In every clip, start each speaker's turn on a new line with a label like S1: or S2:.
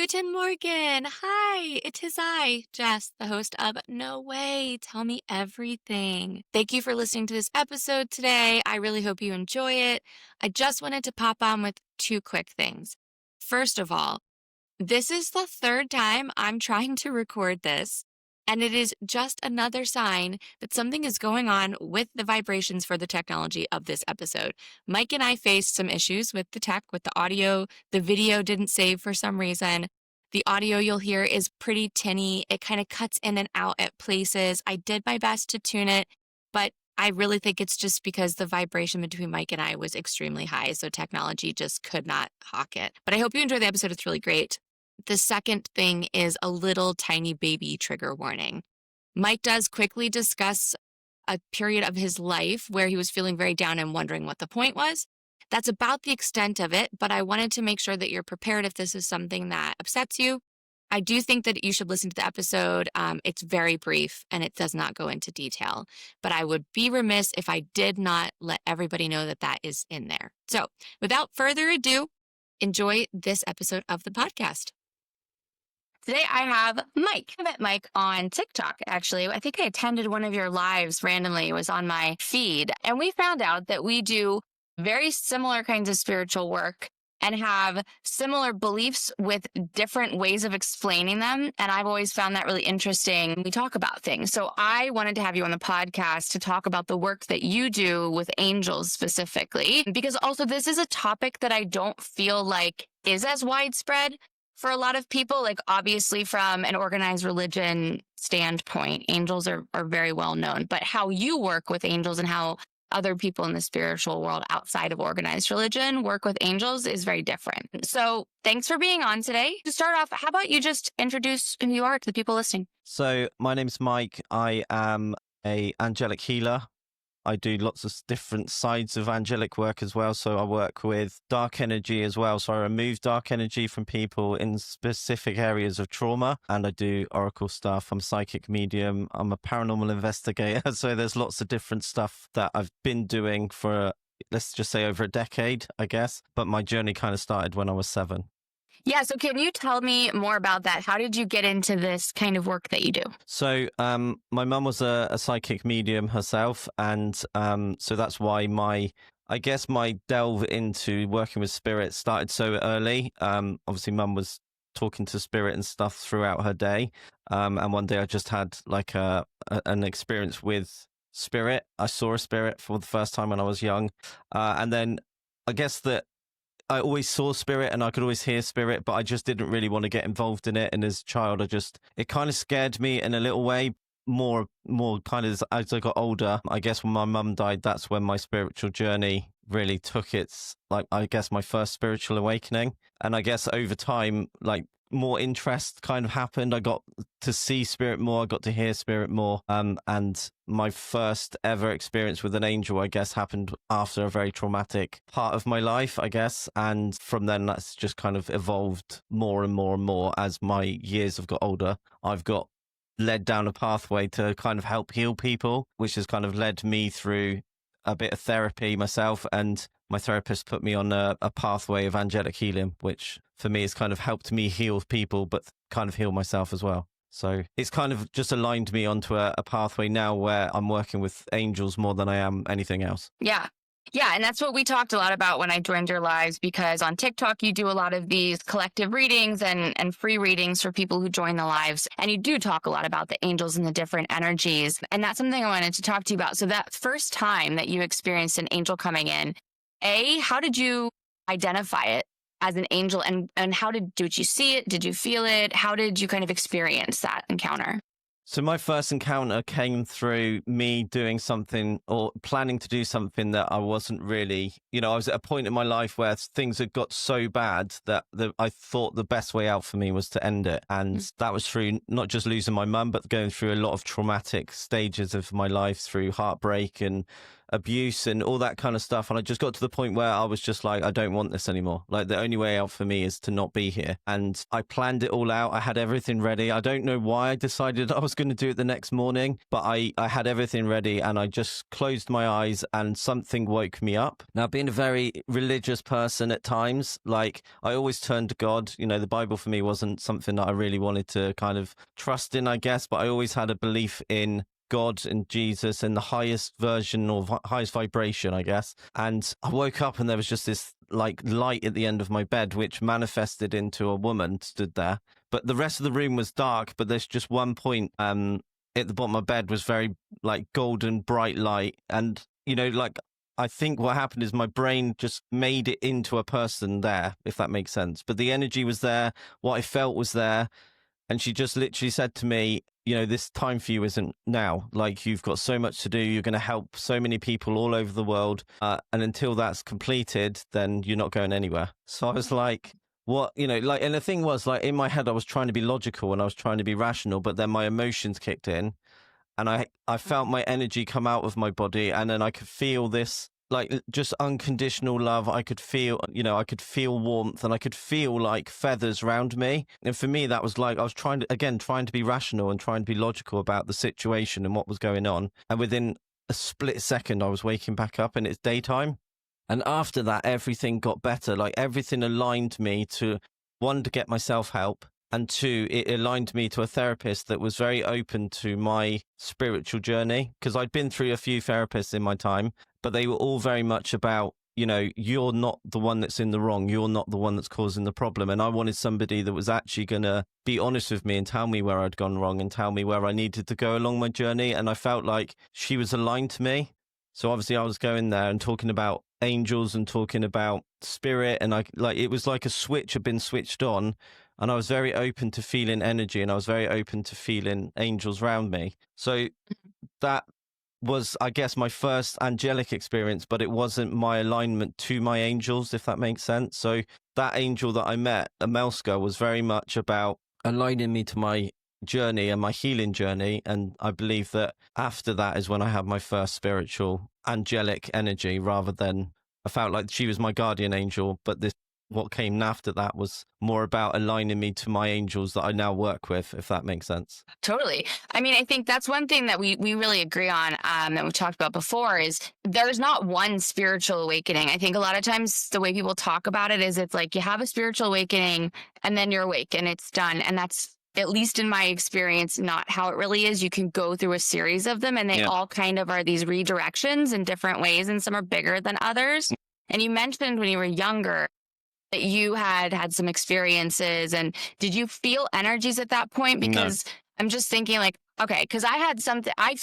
S1: Guten Morgen. Hi, it is I, Jess, the host of No Way, Tell Me Everything. Thank you for listening to this episode today. I really hope you enjoy it. I just wanted to pop on with two quick things. First of all, this is the third time I'm trying to record this, and it is just another sign that something is going on with the vibrations for the technology of this episode. Mike and I faced some issues with the tech, with the audio. The video didn't save for some reason. The audio you'll hear is pretty tinny. It kind of cuts in and out at places. I did my best to tune it, but I really think it's just because the vibration between Mike and I was extremely high, so technology just could not hawk it. But I hope you enjoy the episode. It's really great. The second thing is a little tiny baby trigger warning. Mike does quickly discuss a period of his life where he was feeling very down and wondering what the point was. That's about the extent of it, but I wanted to make sure that you're prepared if this is something that upsets you. I do think that you should listen to the episode. It's very brief and it does not go into detail, but I would be remiss if I did not let everybody know that that is in there. So without further ado, enjoy this episode of the podcast. Today I have Mike. I met Mike on TikTok, actually. I think I attended one of your lives randomly. It was on my feed. And we found out that we do very similar kinds of spiritual work and have similar beliefs with different ways of explaining them. And I've always found that really interesting when we talk about things. So I wanted to have you on the podcast to talk about the work that you do with angels specifically, because also this is a topic that I don't feel like is as widespread for a lot of people. Like obviously from an organized religion standpoint, angels are very well known, but how you work with angels and how other people in the spiritual world outside of organized religion work with angels is very different. So thanks for being on today. To start off, how about you just introduce who you are to the people listening?
S2: So my name's Mike. I am a angelic healer. I do lots of different sides of angelic work as well. So I work with dark energy as well. So I remove dark energy from people in specific areas of trauma. And I do oracle stuff. I'm a psychic medium. I'm a paranormal investigator. So there's lots of different stuff that I've been doing for, let's just say, over a decade, I guess. But my journey kind of started when I was 7.
S1: Yeah. So can you tell me more about that? How did you get into this kind of work that you do?
S2: So my mum was a psychic medium herself. And so that's why my delve into working with spirit started so early. Obviously, mum was talking to spirit and stuff throughout her day. And one day I just had like an experience with spirit. I saw a spirit for the first time when I was young. And then I guess that I always saw spirit and I could always hear spirit, but I just didn't really want to get involved in it. And as a child, it kind of scared me in a little way, more kind of as I got older. I guess when my mum died, that's when my spiritual journey really took its, like, I guess my first spiritual awakening. And I guess over time, like, more interest kind of happened. I got to see spirit more. I got to hear spirit more. And my first ever experience with an angel, I guess, happened after a very traumatic part of my life, I guess. And from then, that's just kind of evolved more and more and more as my years have got older. I've got led down a pathway to kind of help heal people, which has kind of led me through a bit of therapy myself. And my therapist put me on a pathway of angelic healing, which for me has kind of helped me heal people, but kind of heal myself as well. So it's kind of just aligned me onto a pathway now where I'm working with angels more than I am anything else.
S1: Yeah. Yeah. And that's what we talked a lot about when I joined your lives, because on TikTok, you do a lot of these collective readings and free readings for people who join the lives. And you do talk a lot about the angels and the different energies. And that's something I wanted to talk to you about. So that first time that you experienced an angel coming in, how did you identify it as an angel, and how did you see it? Did you feel it? How did you kind of experience that encounter?
S2: So my first encounter came through me doing something or planning to do something that I wasn't really, I was at a point in my life where things had got so bad that I thought the best way out for me was to end it. And that was through not just losing my mum, but going through a lot of traumatic stages of my life through heartbreak and abuse and all that kind of stuff. And I just got to the point where I was just like, I don't want this anymore. Like, the only way out for me is to not be here. And I planned it all out. I had everything ready. I don't know why I decided I was going to do it the next morning, but I had everything ready, and I just closed my eyes and something woke me up. Now, being a very religious person at times, like, I always turned to God. You know, the Bible for me wasn't something that I really wanted to kind of trust in, I guess, but I always had a belief in God and Jesus and the highest version or highest vibration, I guess. And I woke up and there was just this like light at the end of my bed, which manifested into a woman stood there. But the rest of the room was dark, but there's just one point at the bottom of my bed was very like golden bright light. And, you know, like, I think what happened is my brain just made it into a person there, if that makes sense. But the energy was there, what I felt was there. And she just literally said to me, you know, this time for you isn't now. Like, you've got so much to do. You're going to help so many people all over the world. And until that's completed, then you're not going anywhere. So I was like, what, you know, like, and the thing was, like, in my head, I was trying to be logical and I was trying to be rational, but then my emotions kicked in and I felt my energy come out of my body. And then I could feel this, like, just unconditional love. I could feel, you know, I could feel warmth and I could feel like feathers around me. And for me, that was like, I was trying to be rational and trying to be logical about the situation and what was going on. And within a split second, I was waking back up and it's daytime. And after that, everything got better. Like, everything aligned me to, one, to get myself help. And two, it aligned me to a therapist that was very open to my spiritual journey. Because I'd been through a few therapists in my time, but they were all very much about, you know, you're not the one that's in the wrong. You're not the one that's causing the problem. And I wanted somebody that was actually going to be honest with me and tell me where I'd gone wrong and tell me where I needed to go along my journey. And I felt like she was aligned to me. So obviously I was going there and talking about angels and talking about spirit. And it was like a switch had been switched on. And I was very open to feeling energy and I was very open to feeling angels around me. So that was, I guess, my first angelic experience, but it wasn't my alignment to my angels, if that makes sense. So that angel that I met, Amelska, was very much about aligning me to my journey and my healing journey. And I believe that after that is when I had my first spiritual angelic energy, rather than, I felt like she was my guardian angel, but what came after that was more about aligning me to my angels that I now work with, if that makes sense.
S3: Totally. I mean, I think that's one thing that we really agree on, that we've talked about before, is there's not one spiritual awakening. I think a lot of times the way people talk about it is it's like you have a spiritual awakening and then you're awake and it's done. And that's, at least in my experience, not how it really is. You can go through a series of them and they all kind of are these redirections in different ways, and some are bigger than others. And you mentioned when you were younger that you had some experiences, and did you feel energies at that point? Because I'm just thinking, like, okay, because I had something, I'm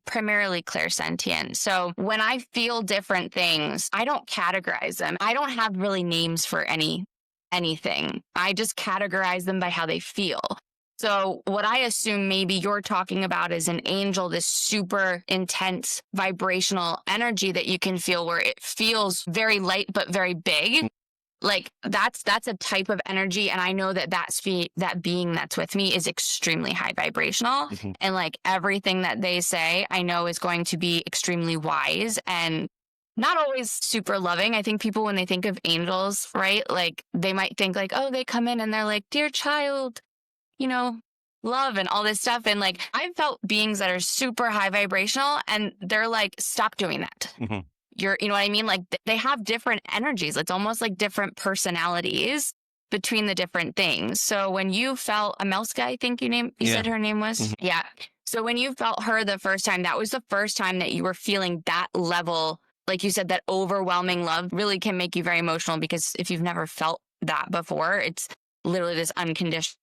S3: primarily clairsentient. So when I feel different things, I don't categorize them. I don't have really names for anything. I just categorize them by how they feel. So what I assume maybe you're talking about is an angel, this super intense vibrational energy that you can feel, where it feels very light but very big. Like, that's a type of energy. And I know that being that's with me is extremely high vibrational. Mm-hmm. And like everything that they say, I know is going to be extremely wise and not always super loving. I think people, when they think of angels, right, like they might think like, oh, they come in and they're like, dear child, you know, love and all this stuff. And like, I've felt beings that are super high vibrational and they're like, stop doing that. Mm-hmm. You know what I mean? Like, they have different energies. It's almost like different personalities between the different things. So when you felt Amelska, I think you said her name was? Mm-hmm. Yeah. So when you felt her the first time, that was the first time that you were feeling that level. Like you said, that overwhelming love really can make you very emotional, because if you've never felt that before, it's literally this unconditional.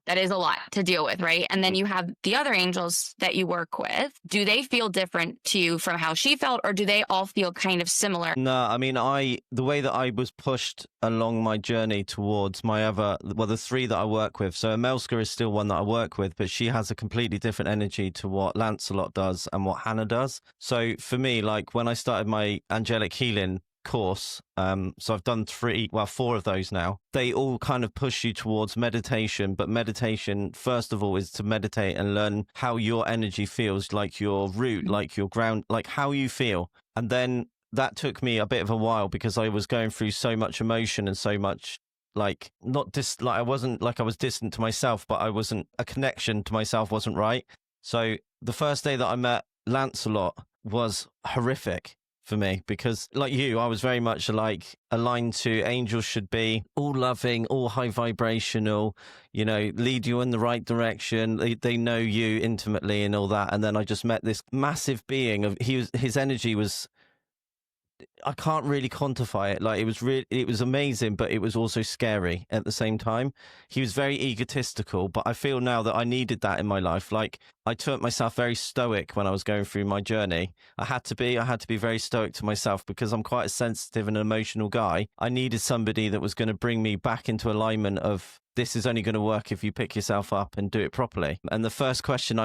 S3: That is a lot to deal with, right? And then you have the other angels that you work with. Do they feel different to you from how she felt, or do they all feel kind of similar?
S2: No, I mean, the way that I was pushed along my journey towards the three that I work with. So Amelska is still one that I work with, but she has a completely different energy to what Lancelot does and what Hannah does. So for me, like when I started my angelic healing, course. So I've done four of those now. They all kind of push you towards meditation, but meditation, first of all, is to meditate and learn how your energy feels, like your root, like your ground, like how you feel. And then that took me a bit of a while because I was going through so much emotion and so much like I wasn't like I was distant to myself, but a connection to myself wasn't right. So the first day that I met Lancelot was horrific for me because, like you, I was very much like aligned to angels should be all loving, all high vibrational, lead you in the right direction. They know you intimately and all that. And then I just met this massive being his energy was, I can't really quantify it. Like it was amazing, but it was also scary at the same time. He was very egotistical, but I feel now that I needed that in my life. Like I taught myself very stoic when I was going through my journey. I had to be very stoic to myself because I'm quite a sensitive and emotional guy. I needed somebody that was going to bring me back into alignment of this is only going to work if you pick yourself up and do it properly. And the first question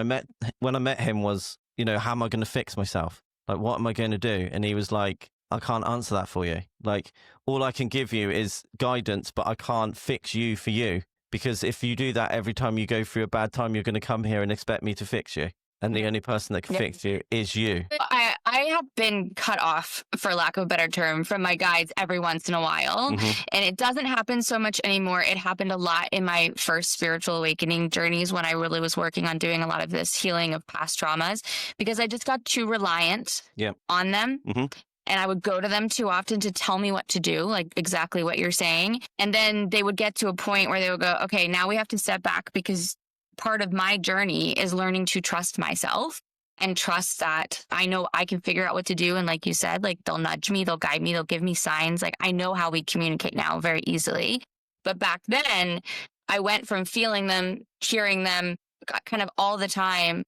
S2: when I met him was, how am I going to fix myself? Like, what am I going to do? And he was like, I can't answer that for you. Like, all I can give you is guidance, but I can't fix you for you. Because if you do that every time you go through a bad time, you're going to come here and expect me to fix you. And the only person that can fix you is you.
S3: I have been cut off, for lack of a better term, from my guides every once in a while.
S2: Mm-hmm.
S3: And it doesn't happen so much anymore. It happened a lot in my first spiritual awakening journeys when I really was working on doing a lot of this healing of past traumas, because I just got too reliant on them.
S2: Mm-hmm.
S3: And I would go to them too often to tell me what to do, like exactly what you're saying. And then they would get to a point where they would go, okay, now we have to step back because part of my journey is learning to trust myself and trust that I know I can figure out what to do. And like you said, like they'll nudge me, they'll guide me, they'll give me signs. Like I know how we communicate now very easily. But back then I went from feeling them, hearing them kind of all the time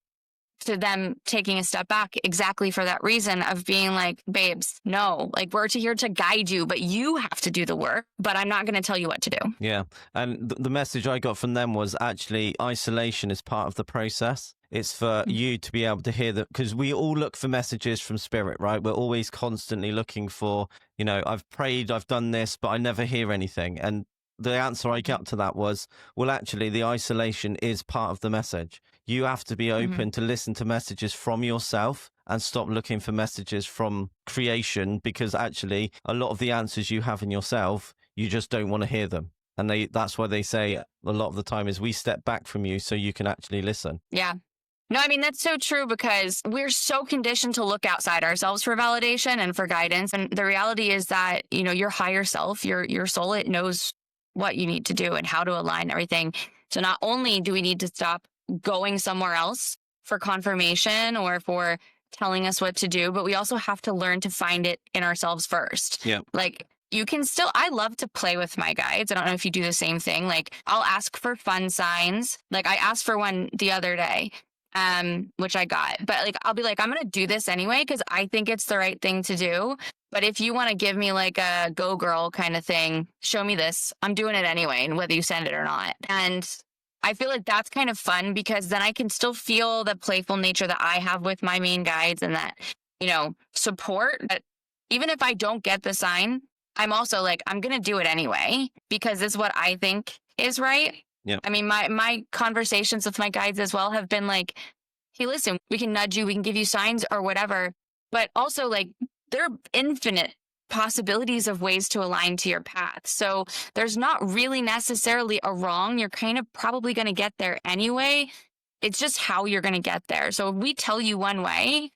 S3: to them taking a step back exactly for that reason of being like, babes, no, like we're here to guide you, but you have to do the work, but I'm not going to tell you what to do.
S2: Yeah. And the message I got from them was actually isolation is part of the process. It's for you to be able to hear that, because we all look for messages from spirit, right? We're always constantly looking for, I've prayed, I've done this, but I never hear anything. And the answer I got to that was, well, actually, the isolation is part of the message. You have to be open to listen to messages from yourself and stop looking for messages from creation, because actually a lot of the answers you have in yourself, you just don't want to hear them. And that's why they say a lot of the time is we step back from you so you can actually listen.
S3: Yeah. No, I mean, that's so true because we're so conditioned to look outside ourselves for validation and for guidance. And the reality is that, your higher self, your soul, it knows what you need to do and how to align everything. So not only do we need to stop going somewhere else for confirmation or for telling us what to do, but we also have to learn to find it in ourselves first.
S2: Yeah.
S3: Like I love to play with my guides. I don't know if you do the same thing. Like I'll ask for fun signs. Like I asked for one the other day, which I got, but like, I'll be like, I'm going to do this anyway, because I think it's the right thing to do. But if you want to give me like a go girl kind of thing, show me this. I'm doing it anyway, and whether you send it or not. And I feel like that's kind of fun because then I can still feel the playful nature that I have with my main guides and that, support. But even if I don't get the sign, I'm also like, I'm going to do it anyway because this is what I think is right.
S2: Yeah.
S3: I mean, my conversations with my guides as well have been like, hey, listen, we can nudge you, we can give you signs or whatever. But also like there are infinite possibilities of ways to align to your path. So there's not really necessarily a wrong. You're kind of probably going to get there anyway. It's just how you're going to get there. So if we tell you one way,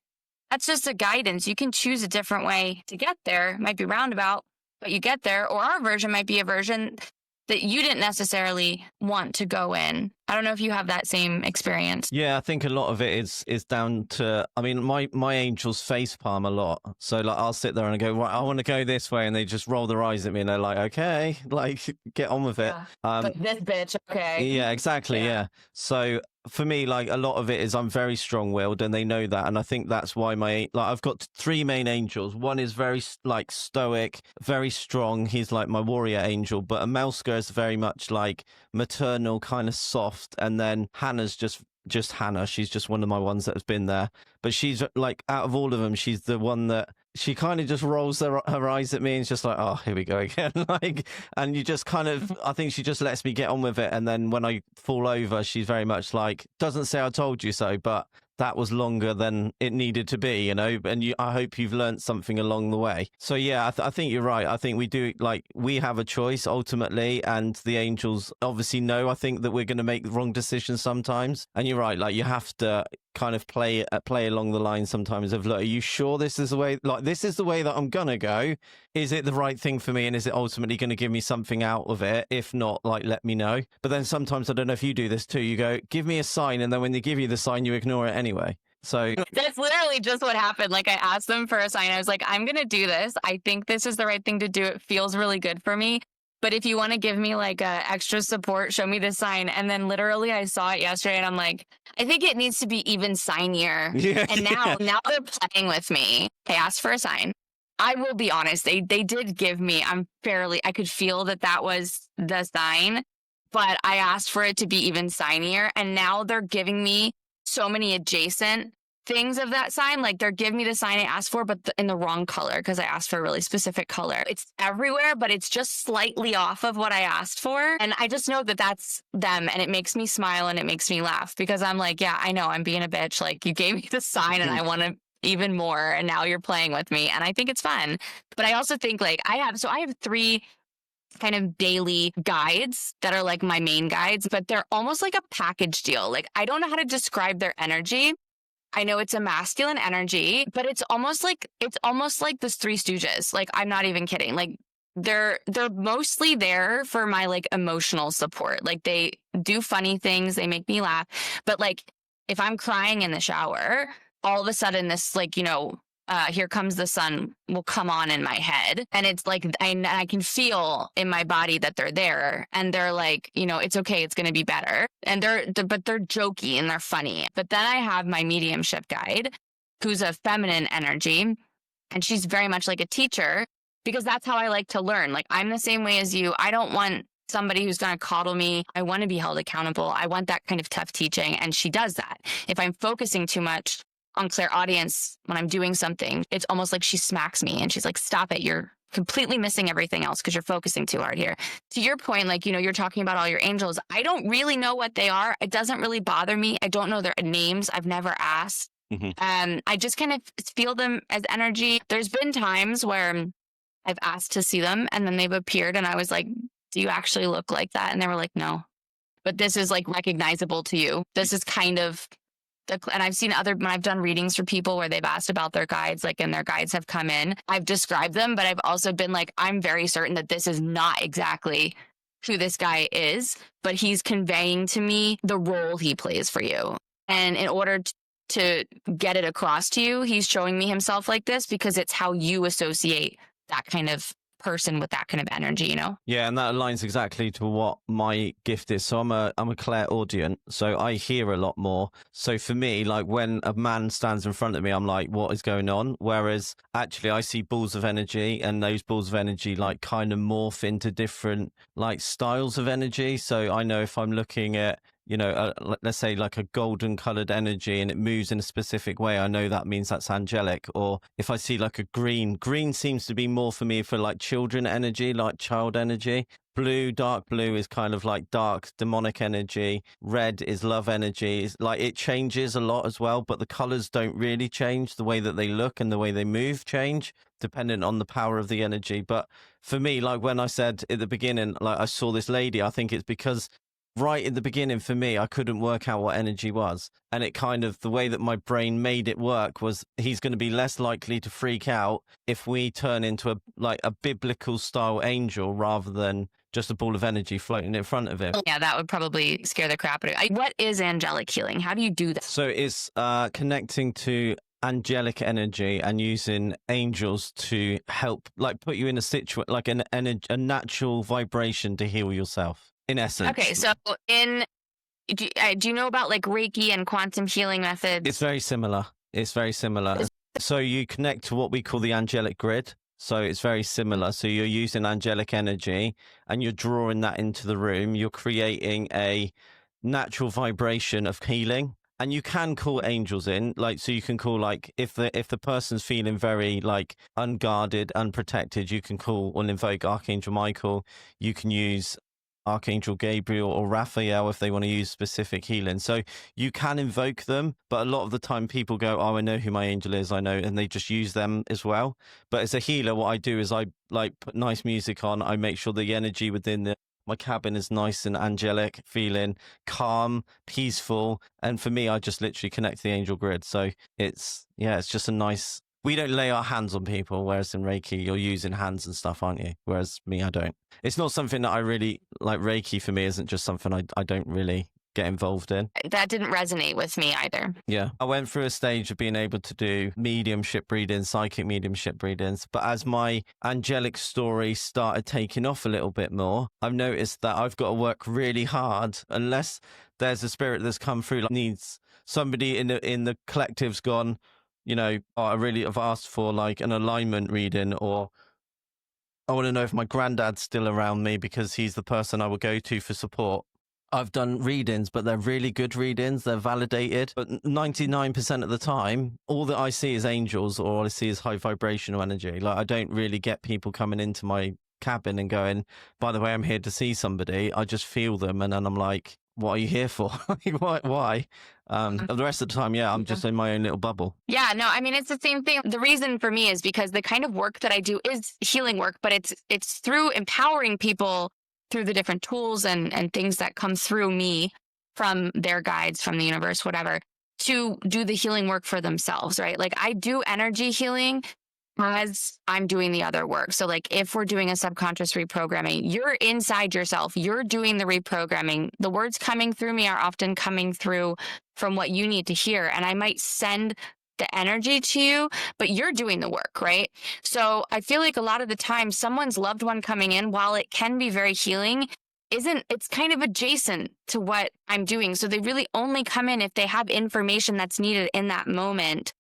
S3: that's just a guidance. You can choose a different way to get there. It might be roundabout, but you get there. Or our version might be a version that you didn't necessarily want to go in. I don't know if you have that same experience.
S2: Yeah, I think a lot of it is down to, I mean, my angels face palm a lot. So like I'll sit there and go, right, I want to go this way. And they just roll their eyes at me and they're like, okay, like get on with it.
S3: But this bitch, okay.
S2: Yeah, exactly. Yeah. So for me, like a lot of it is I'm very strong-willed and they know that. And I think that's why I've got three main angels. One is very like stoic, very strong. He's like my warrior angel, but Amelska is very much like maternal, kind of soft. And then Hannah's just Hannah. She's just one of my ones that has been there. But she's like, out of all of them, she's the one that she kind of just rolls her eyes at me and is just like, oh, here we go again. Like, and you just kind of, I think she just lets me get on with it. And then when I fall over, she's very much like, doesn't say I told you so, but that was longer than it needed to be, you know, and I hope you've learned something along the way. So yeah, I think you're right. I think we do, like, we have a choice ultimately, and the angels obviously know, I think, that we're going to make the wrong decisions sometimes. And you're right, like, you have to kind of play along the line sometimes of, look, are you sure this is the way, like, this is the way that I'm gonna go? Is it the right thing for me, and is it ultimately going to give me something out of it? If not, like, let me know. But then sometimes, I don't know if you do this too, you go, give me a sign, and then when they give you the sign, you ignore it anyway. So
S3: that's literally just what happened. Like, I asked them for a sign. I was like, I'm going to do this. I think this is the right thing to do. It feels really good for me. But if you want to give me like extra support, show me the sign. And then literally I saw it yesterday and I'm like, I think it needs to be even signier.
S2: Yeah,
S3: and now they're playing with me. They asked for a sign. I will be honest. They did give me, I could feel that was the sign, but I asked for it to be even signier. And now they're giving me so many adjacent things of that sign. Like, they're giving me the sign I asked for, but in the wrong color, because I asked for a really specific color. It's everywhere, but it's just slightly off of what I asked for. And I just know that that's them, and it makes me smile and it makes me laugh, because I'm like, yeah, I know I'm being a bitch. Like, you gave me the sign and I want to even more, and now you're playing with me, and I think it's fun. But I also think, like, I have 3 kind of daily guides that are like my main guides, but they're almost like a package deal. Like, I don't know how to describe their energy. I know it's a masculine energy, but it's almost like the Three Stooges. Like, I'm not even kidding. Like, they're mostly there for my like emotional support. Like, they do funny things, they make me laugh. But like, if I'm crying in the shower, all of a sudden this, like, Here Comes the Sun will come on in my head. And it's like, I can feel in my body that they're there, and they're like, it's okay, it's going to be better. And but they're jokey and they're funny. But then I have my mediumship guide, who's a feminine energy, and she's very much like a teacher, because that's how I like to learn. Like, I'm the same way as you. I don't want somebody who's going to coddle me. I want to be held accountable. I want that kind of tough teaching. And she does that. If I'm focusing too much on clairaudience when I'm doing something, it's almost like she smacks me and she's like, stop it. You're completely missing everything else because you're focusing too hard here. To your point, like, you're talking about all your angels. I don't really know what they are. It doesn't really bother me. I don't know their names. I've never asked. I just kind of feel them as energy. There's been times where I've asked to see them and then they've appeared and I was like, do you actually look like that? And they were like, no, but this is like recognizable to you. This is kind of and I've seen when I've done readings for people where they've asked about their guides, like, and their guides have come in, I've described them, but I've also been like, I'm very certain that this is not exactly who this guy is, but he's conveying to me the role he plays for you. And in order to get it across to you, he's showing me himself like this because it's how you associate that kind of person with that kind of energy,
S2: Yeah, and that aligns exactly to what my gift is. So I'm a clairaudient, so I hear a lot more. So for me, like, when a man stands in front of me, I'm like, what is going on? Whereas actually I see balls of energy, and those balls of energy like kind of morph into different like styles of energy. So I know if I'm looking at, let's say like a golden colored energy and it moves in a specific way, I know that means that's angelic. Or if I see like a green seems to be more for me for like children energy, like child energy. Blue, dark blue is kind of like dark demonic energy. Red is love energy. It's like, it changes a lot as well, but the colors don't really change. The way that they look and the way they move change dependent on the power of the energy. But for me, like when I said at the beginning, like I saw this lady, I think it's because right in the beginning for me, I couldn't work out what energy was. And it kind of, the way that my brain made it work was, he's going to be less likely to freak out if we turn into a biblical style angel rather than just a ball of energy floating in front of him.
S3: Yeah, that would probably scare the crap out of you. What is angelic healing? How do you do that?
S2: So it's connecting to angelic energy and using angels to help, like, put you in a situation, like a natural vibration to heal yourself. In essence.
S3: Okay, so do you know about like Reiki and quantum healing methods?
S2: It's very similar. So you connect to what we call the angelic grid. So it's very similar. So you're using angelic energy and you're drawing that into the room. You're creating a natural vibration of healing. And you can call angels in, like, so you can call, like, if the person's feeling very like unguarded, unprotected, you can call or invoke Archangel Michael. You can use Archangel Gabriel or Raphael if they want to use specific healing. So you can invoke them, but a lot of the time people go, oh, I know who my angel is, I know, and they just use them as well. But as a healer, what I do is I like put nice music on. I make sure the energy within my cabin is nice and angelic, feeling calm, peaceful. And for me, I just literally connect to the angel grid. So it's just a nice, we don't lay our hands on people, whereas in Reiki, you're using hands and stuff, aren't you? Whereas me, I don't. It's not something that I really like. Reiki for me isn't just something I don't really get involved in.
S3: That didn't resonate with me either.
S2: Yeah. I went through a stage of being able to do mediumship readings, psychic mediumship readings. But as my angelic story started taking off a little bit more, I've noticed that I've got to work really hard unless there's a spirit that's come through, like needs somebody in the collective's gone, you know, oh, I really have asked for like an alignment reading, or I want to know if my granddad's still around me because he's the person I would go to for support. I've done readings, but they're really good readings. They're validated. But 99% of the time, all that I see is angels, or all I see is high vibrational energy. Like, I don't really get people coming into my cabin and going, by the way, I'm here to see somebody. I just feel them. And then I'm like, what are you here for? Why? The rest of the time, I'm just in my own little bubble.
S3: Yeah, no, I mean, it's the same thing. The reason for me is because the kind of work that I do is healing work, but it's through empowering people through the different tools and things that come through me from their guides, from the universe, whatever, to do the healing work for themselves, right? Like, I do energy healing as I'm doing the other work. So like, if we're doing a subconscious reprogramming, you're inside yourself, you're doing the reprogramming. The words coming through me are often coming through from what you need to hear. And I might send the energy to you, but you're doing the work, right? So I feel like a lot of the time someone's loved one coming in, while it can be very healing, it's kind of adjacent to what I'm doing. So they really only come in if they have information that's needed in that moment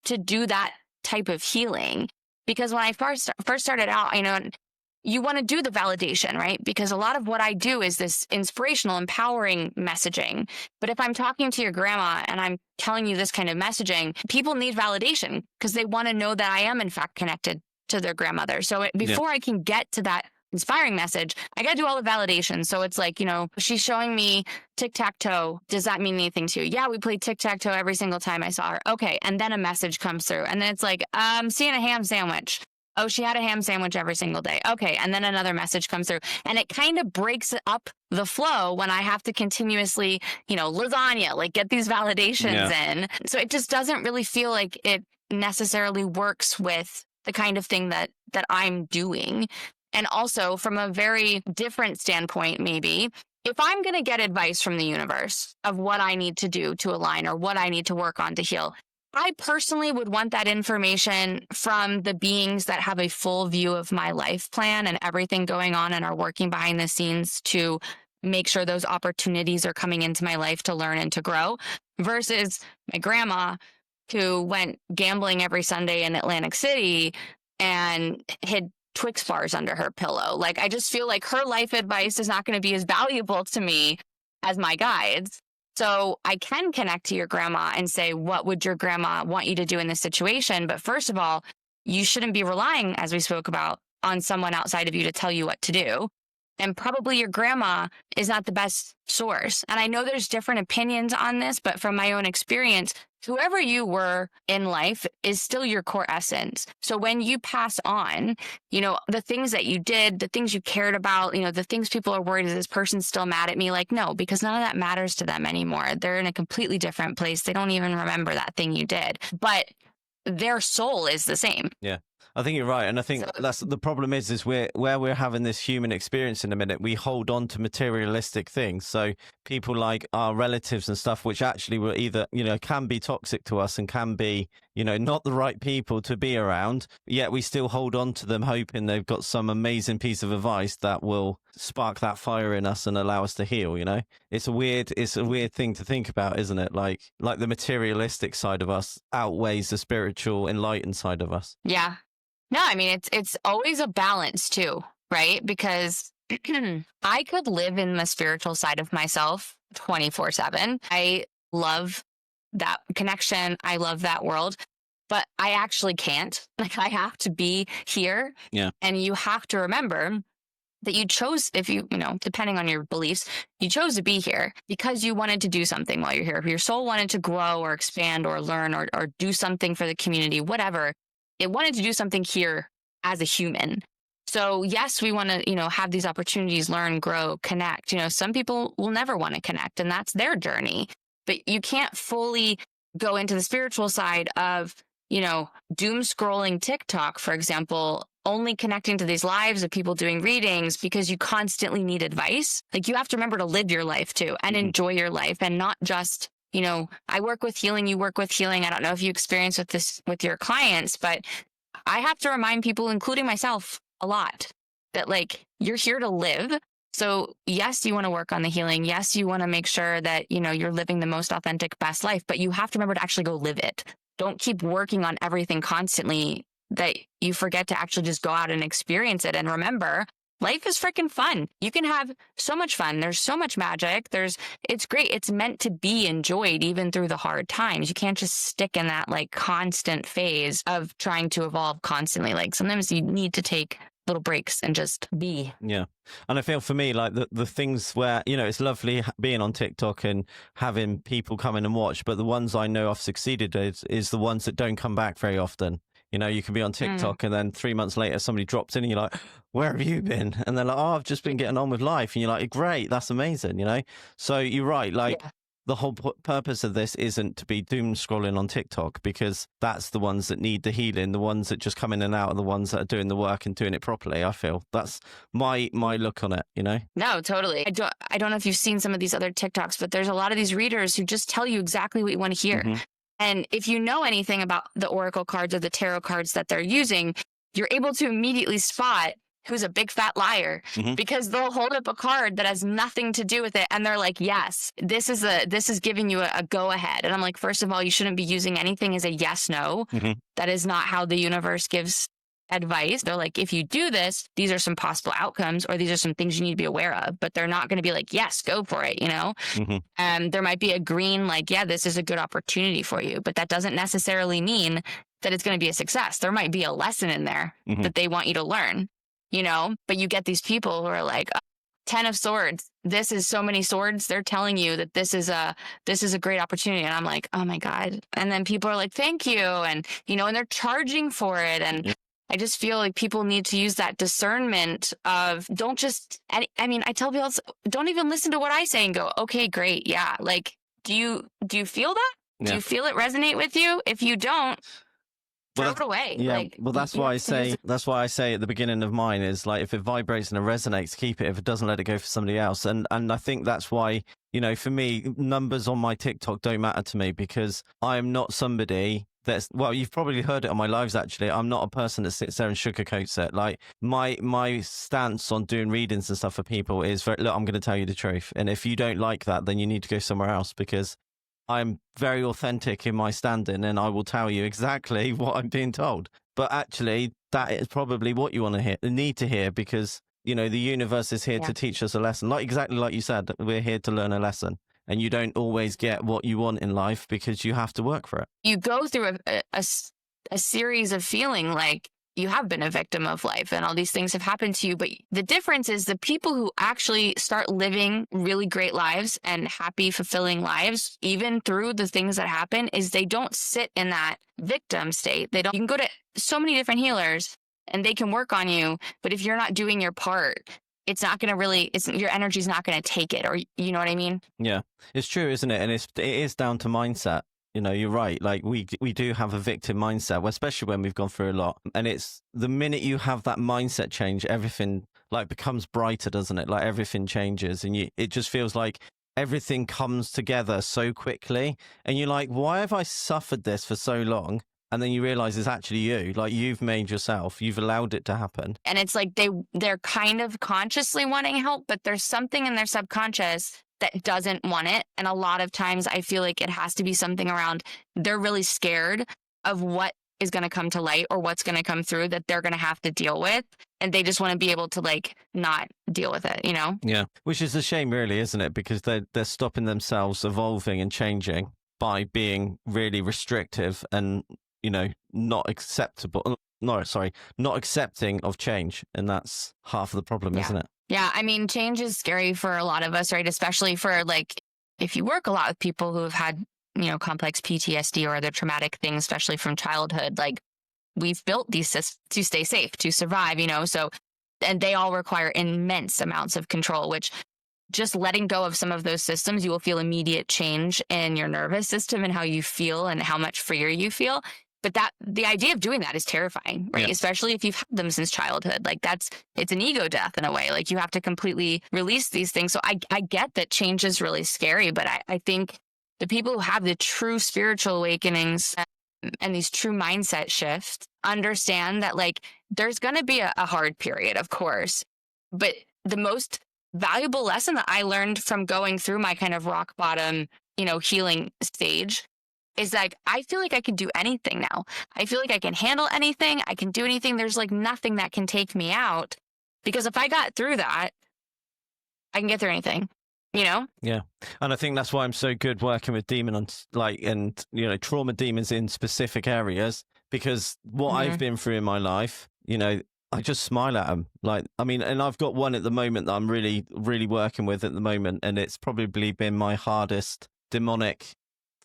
S3: to do that type of healing. Because when I first started out, I know you want to do the validation, right? Because a lot of what I do is this inspirational, empowering messaging. But if I'm talking to your grandma and I'm telling you this kind of messaging, people need validation because they want to know that I am in fact connected to their grandmother. So before I can get to that inspiring message, I got to do all the validation. So it's like, she's showing me tic-tac-toe. Does that mean anything to you? Yeah, we played tic-tac-toe every single time I saw her. Okay. And then a message comes through. And then it's like, seeing a ham sandwich. Oh, she had a ham sandwich every single day. Okay. And then another message comes through. And it kind of breaks up the flow when I have to continuously, lasagna, like get these validations in. So it just doesn't really feel like it necessarily works with the kind of thing that I'm doing. And also from a very different standpoint, maybe, if I'm going to get advice from the universe of what I need to do to align or what I need to work on to heal, I personally would want that information from the beings that have a full view of my life plan and everything going on and are working behind the scenes to make sure those opportunities are coming into my life to learn and to grow, versus my grandma who went gambling every Sunday in Atlantic City and hid Twix bars under her pillow. Like, I just feel like her life advice is not going to be as valuable to me as my guides. So I can connect to your grandma and say, what would your grandma want you to do in this situation? But first of all, you shouldn't be relying, as we spoke about, on someone outside of you to tell you what to do. And probably your grandma is not the best source. And I know there's different opinions on this, but from my own experience, whoever you were in life is still your core essence. So when you pass on, the things that you did, the things you cared about, the things people are worried, is this person still mad at me? Like, no, because none of that matters to them anymore. They're in a completely different place. They don't even remember that thing you did, but their soul is the same.
S2: Yeah. I think you're right. And I think that's the problem is where we're having this human experience in a minute, we hold on to materialistic things. So people like our relatives and stuff, which actually were either, can be toxic to us and can be, not the right people to be around, yet we still hold on to them hoping they've got some amazing piece of advice that will spark that fire in us and allow us to heal. It's a weird thing to think about, isn't it? Like the materialistic side of us outweighs the spiritual, enlightened side of us.
S3: Yeah. No, I mean, it's always a balance too, right? Because I could live in the spiritual side of myself 24/7. I love that connection. I love that world. But I actually can't. Like, I have to be here.
S2: Yeah.
S3: And you have to remember that you chose, if you know, depending on your beliefs, you chose to be here because you wanted to do something while you're here. If your soul wanted to grow or expand or learn or do something for the community, whatever, it wanted to do something here as a human. So yes, we want to, you know, have these opportunities, learn, grow, connect. You know, some people will never want to connect, and that's their journey. But you can't fully go into the spiritual side of, you know, doom scrolling TikTok, for example, only connecting to these lives of people doing readings because you constantly need advice. Like, you have to remember to live your life too and enjoy your life, and not just, you know, I work with healing, you work with healing. I don't know if you experience with this with your clients, but I have to remind people, including myself, a lot that, like, you're here to live. So yes, you want to work on the healing. Yes, you want to make sure that, you know, you're living the most authentic, best life, but you have to remember to actually go live it. Don't keep working on everything constantly that you forget to actually just go out and experience it. And remember, life is freaking fun. You can have so much fun. There's so much magic. It's great. It's meant to be enjoyed even through the hard times. You can't just stick in that like constant phase of trying to evolve constantly. Like, sometimes you need to take little breaks and just be.
S2: Yeah. And I feel for me, like the things where, you know, it's lovely being on TikTok and having people come in and watch, but the ones I know I've succeeded is the ones that don't come back very often. You know, you can be on TikTok and then 3 months later, somebody drops in and you're like, where have you been? And they're like, oh, I've just been getting on with life. And you're like, great, that's amazing, you know? So you're right. Like, the whole purpose of this isn't to be doom scrolling on TikTok, because that's the ones that need the healing. The ones that just come in and out are the ones that are doing the work and doing it properly. I feel that's my look on it, you know?
S3: No, totally. I don't know if you've seen some of these other TikToks, but there's a lot of these readers who just tell you exactly what you want to hear. And if you know anything about the oracle cards or the tarot cards that they're using, you're able to immediately spot who's a big fat liar, because they'll hold up a card that has nothing to do with it. And they're like, yes, this is giving you a go ahead. And I'm like, first of all, you shouldn't be using anything as a yes, no. That is not how the universe gives advice. They're like, if you do this, these are some possible outcomes, or these are some things you need to be aware of, but they're not going to be like, yes, go for it, you know? There might be a green, like, yeah, this is a good opportunity for you, but that doesn't necessarily mean that it's going to be a success. There might be a lesson in there that they want you to learn, you know? But you get these people who are like, 10 of swords, this is so many swords. They're telling you that this is a great opportunity. And I'm like, oh my God. And then people are like, thank you. And, you know, and they're charging for it. And I just feel like people need to use that discernment of, don't just, I mean, I tell people, don't even listen to what I say and go, okay, great. Yeah. Like, do you feel that? Do you feel it resonate with you? If you don't, throw it away.
S2: Yeah.
S3: Like,
S2: well, that's why I say at the beginning of mine is, like, if it vibrates and it resonates, keep it. If it doesn't, let it go for somebody else. And I think that's why, you know, for me, numbers on my TikTok don't matter to me, because I am not somebody that's, well, you've probably heard it on my lives, actually. I'm not a person that sits there and sugarcoats it. Like, my stance on doing readings and stuff for people is, look, I'm going to tell you the truth. And if you don't like that, then you need to go somewhere else, because I'm very authentic in my standing, and I will tell you exactly what I'm being told. But actually, that is probably what you want to hear, need to hear, because, you know, the universe is here to teach us a lesson. Like, exactly like you said, we're here to learn a lesson. And you don't always get what you want in life because you have to work for it.
S3: You go through a series of feeling like you have been a victim of life and all these things have happened to you. But the difference is the people who actually start living really great lives and happy, fulfilling lives, even through the things that happen, is they don't sit in that victim state. You can go to so many different healers and they can work on you. But if you're not doing your part, it's not going to your energy's not going to take it, or you know what I mean?
S2: Yeah, it's true, isn't it? And it is down to mindset. You know, you're right. Like, we do have a victim mindset, especially when we've gone through a lot. And it's the minute you have that mindset change, everything like becomes brighter, doesn't it? Like, everything changes, and it just feels like everything comes together so quickly. And you're like, why have I suffered this for so long? And then you realize it's actually you. Like, you've made yourself. You've allowed it to happen.
S3: And it's like they're kind of consciously wanting help, but there's something in their subconscious that doesn't want it. And a lot of times I feel like it has to be something around, they're really scared of what is going to come to light or what's going to come through that they're going to have to deal with. And they just want to be able to, like, not deal with it, you know?
S2: Yeah. Which is a shame, really, isn't it? Because they're stopping themselves evolving and changing. by being really restrictive and, not acceptable. No, sorry, not accepting of change. And that's half of the problem,
S3: Yeah.
S2: isn't it?
S3: Yeah. I mean, change is scary for a lot of us, right? Especially for like, if you work a lot with people who have had, complex PTSD or other traumatic things, especially from childhood, like we've built these systems to stay safe, to survive, so, and they all require immense amounts of control, which just letting go of some of those systems, you will feel immediate change in your nervous system and how you feel and how much freer you feel. But the idea of doing that is terrifying, right?
S2: Yeah.
S3: Especially if you've had them since childhood. Like it's an ego death in a way. Like you have to completely release these things. So I get that change is really scary, but I think the people who have the true spiritual awakenings and these true mindset shifts understand that like there's going to be a hard period, of course. But the most valuable lesson that I learned from going through my kind of rock bottom, healing stage is like, I feel like I can do anything now. I feel like I can handle anything. I can do anything. There's like nothing that can take me out, because if I got through that, I can get through anything,
S2: Yeah. And I think that's why I'm so good working with demons, and trauma demons in specific areas, because what I've been through in my life, I just smile at them. And I've got one at the moment that I'm really, really working with at the moment. And it's probably been my hardest demonic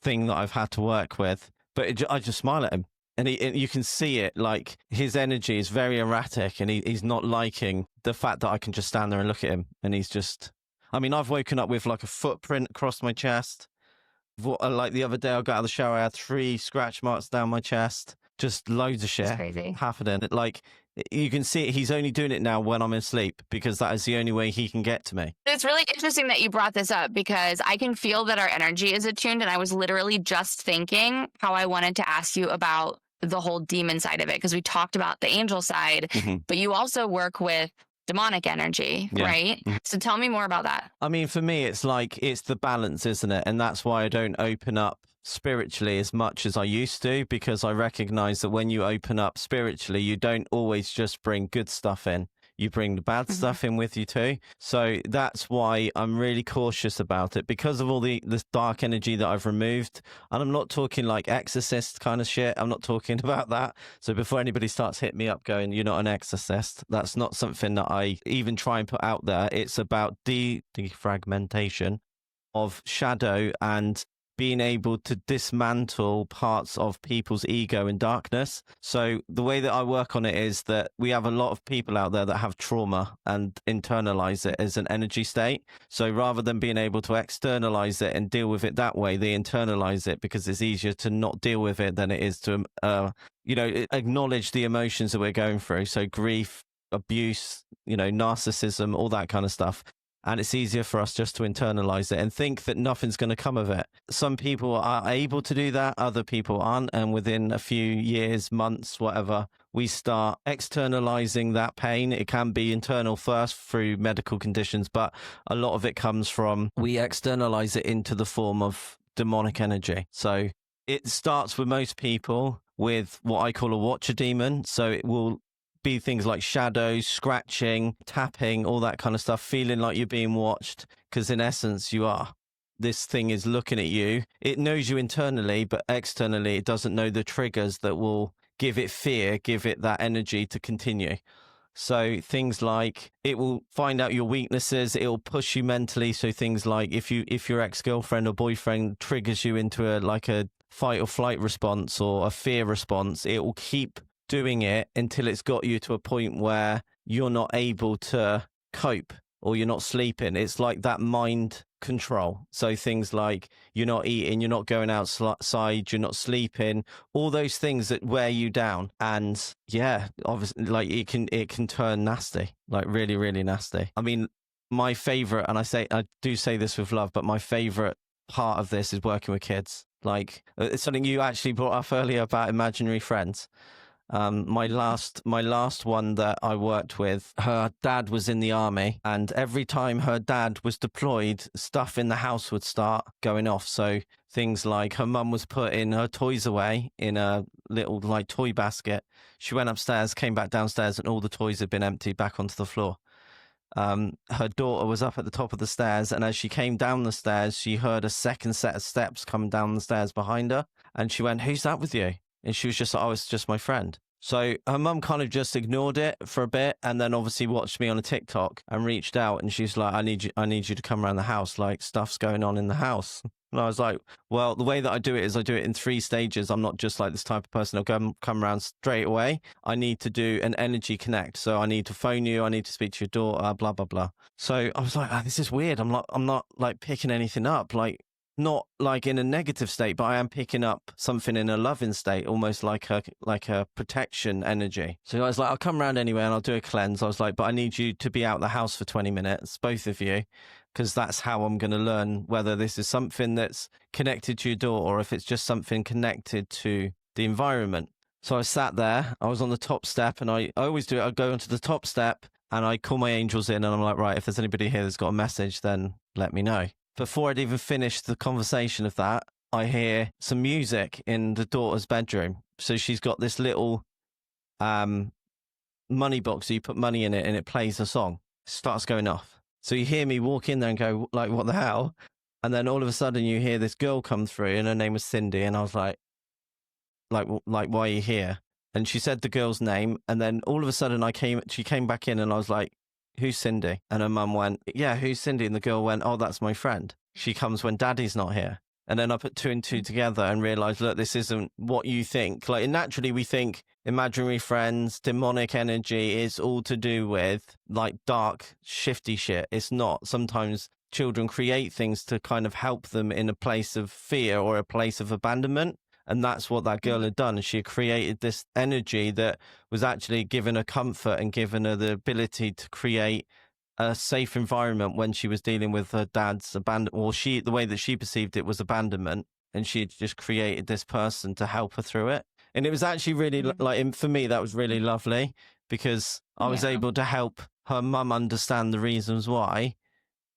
S2: thing that I've had to work with. But I just smile at him. And you can see it, like his energy is very erratic, and he's not liking the fact that I can just stand there and look at him. And he's just, I've woken up with like a footprint across my chest. Like the other day, I got out of the shower, I had 3 scratch marks down my chest. Just loads of shit happening. Like you can see it, he's only doing it now when I'm asleep, because that is the only way he can get to me.
S3: It's really interesting that you brought this up, because I can feel that our energy is attuned. And I was literally just thinking how I wanted to ask you about the whole demon side of it, because we talked about the angel side, but you also work with demonic energy, right? So tell me more about that.
S2: For me, it's the balance, isn't it? And that's why I don't open up spiritually as much as I used to, because I recognize that when you open up spiritually, you don't always just bring good stuff in. You bring the bad stuff in with you too. So that's why I'm really cautious about it, because of all this dark energy that I've removed. And I'm not talking like exorcist kind of shit. I'm not talking about that. So before anybody starts hitting me up going, you're not an exorcist, that's not something that I even try and put out there. It's about defragmentation of shadow and being able to dismantle parts of people's ego and darkness. So the way that I work on it is that we have a lot of people out there that have trauma and internalize it as an energy state. So rather than being able to externalize it and deal with it that way, they internalize it, because it's easier to not deal with it than it is to, acknowledge the emotions that we're going through. So grief, abuse, narcissism, all that kind of stuff. And it's easier for us just to internalize it and think that nothing's going to come of it. Some people are able to do that, other people aren't. And within a few years, months, whatever, we start externalizing that pain. It can be internal first through medical conditions, but a lot of it comes from, we externalize it into the form of demonic energy. So it starts with most people with what I call a watcher demon. So it will be things like shadows, scratching, tapping, all that kind of stuff, feeling like you're being watched, because in essence you are. This thing is looking at you. It knows you internally, but externally it doesn't know the triggers that will give it fear, give it that energy to continue. So things like, it will find out your weaknesses, it will push you mentally. So things like if your ex-girlfriend or boyfriend triggers you into a fight or flight response or a fear response, it will keep doing it until it's got you to a point where you're not able to cope or you're not sleeping. It's like that mind control. So things like you're not eating, you're not going outside, you're not sleeping, all those things that wear you down. And yeah, obviously, like it can turn nasty, like really, really nasty. My favorite, and I do say this with love, but my favorite part of this is working with kids. Like it's something you actually brought up earlier about imaginary friends. My last one that I worked with, her dad was in the army, and every time her dad was deployed, stuff in the house would start going off. So things like her mum was putting her toys away in a little like toy basket. She went upstairs, came back downstairs, and all the toys had been emptied back onto the floor. her daughter was up at the top of the stairs, and as she came down the stairs, she heard a second set of steps come down the stairs behind her, and she went, "Who's that with you?" And she was just like, "Oh, it's just my friend." So her mum kind of just ignored it for a bit, and then obviously watched me on a TikTok and reached out, and she's like, I need you to come around the house, like stuff's going on in the house." And I was like, well, the way that I do it is I do it in 3 stages. I'm not just like this type of person who'll come around straight away. I need to do an energy connect. So I need to phone you. I need to speak to your daughter, blah, blah, blah. So I was like, this is weird. I'm not like picking anything up, like not like in a negative state, but I am picking up something in a loving state, almost like a protection energy. So I was like, I'll come around anyway and I'll do a cleanse. I was like, but I need you to be out the house for 20 minutes, both of you, because that's how I'm going to learn whether this is something that's connected to your daughter or if it's just something connected to the environment. So I sat there, I was on the top step, and I always do it. I go onto the top step and I call my angels in, and I'm like, right, if there's anybody here that's got a message, then let me know. Before I'd even finished the conversation of that, I hear some music in the daughter's bedroom. So she's got this little money box, so you put money in it and it plays a song. It starts going off. So you hear me walk in there and go, like, what the hell? And then all of a sudden you hear this girl come through, and her name was Cindy. And I was like, why are you here? And she said the girl's name. And then all of a sudden she came back in, and I was like, who's Cindy? And her mum went, yeah, who's Cindy? And the girl went, oh, that's my friend. She comes when daddy's not here. And then I put 2 and 2 together and realized, look, this isn't what you think. Like, naturally we think imaginary friends, demonic energy is all to do with like dark, shifty shit. It's not. Sometimes children create things to kind of help them in a place of fear or a place of abandonment. And that's what that girl had done. She had created this energy that was actually giving her comfort and giving her the ability to create a safe environment when she was dealing with her dad's abandonment, or the way that she perceived it was abandonment. And she had just created this person to help her through it. And it was actually really like, for me, that was really lovely, because I was able to help her mum understand the reasons why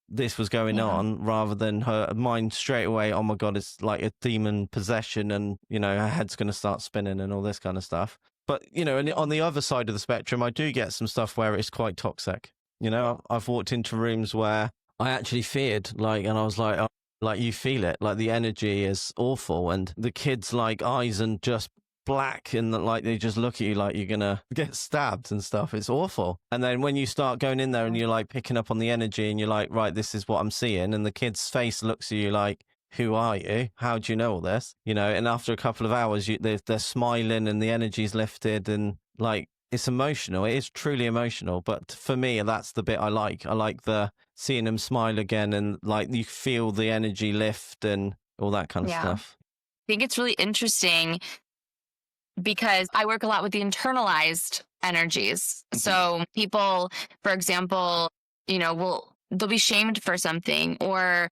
S2: this was going on, rather than her mind straight away, oh my God, it's like a demon possession, and, you know, her head's going to start spinning and all this kind of stuff. But, you know, and on the other side of the spectrum, I do get some stuff where it's quite toxic. You know, I've walked into rooms where I actually feared, like, and I was like, oh, like, you feel it, like the energy is awful, and the kids' like eyes and just black, and like they just look at you like you're gonna get stabbed and stuff. It's awful. And then when you start going in there and you're like picking up on the energy, and you're like, right, this is what I'm seeing, and the kid's face looks at you like, who are you? How do you know all this? You know, and after a couple of hours, they're smiling and the energy's lifted, and like, it's emotional. It is truly emotional. But for me, that's the bit I like. I like the seeing them smile again, and like you feel the energy lift and all that kind of stuff.
S3: I think it's really interesting because I work a lot with the internalized energies. So people, for example, you know, they'll be shamed for something, or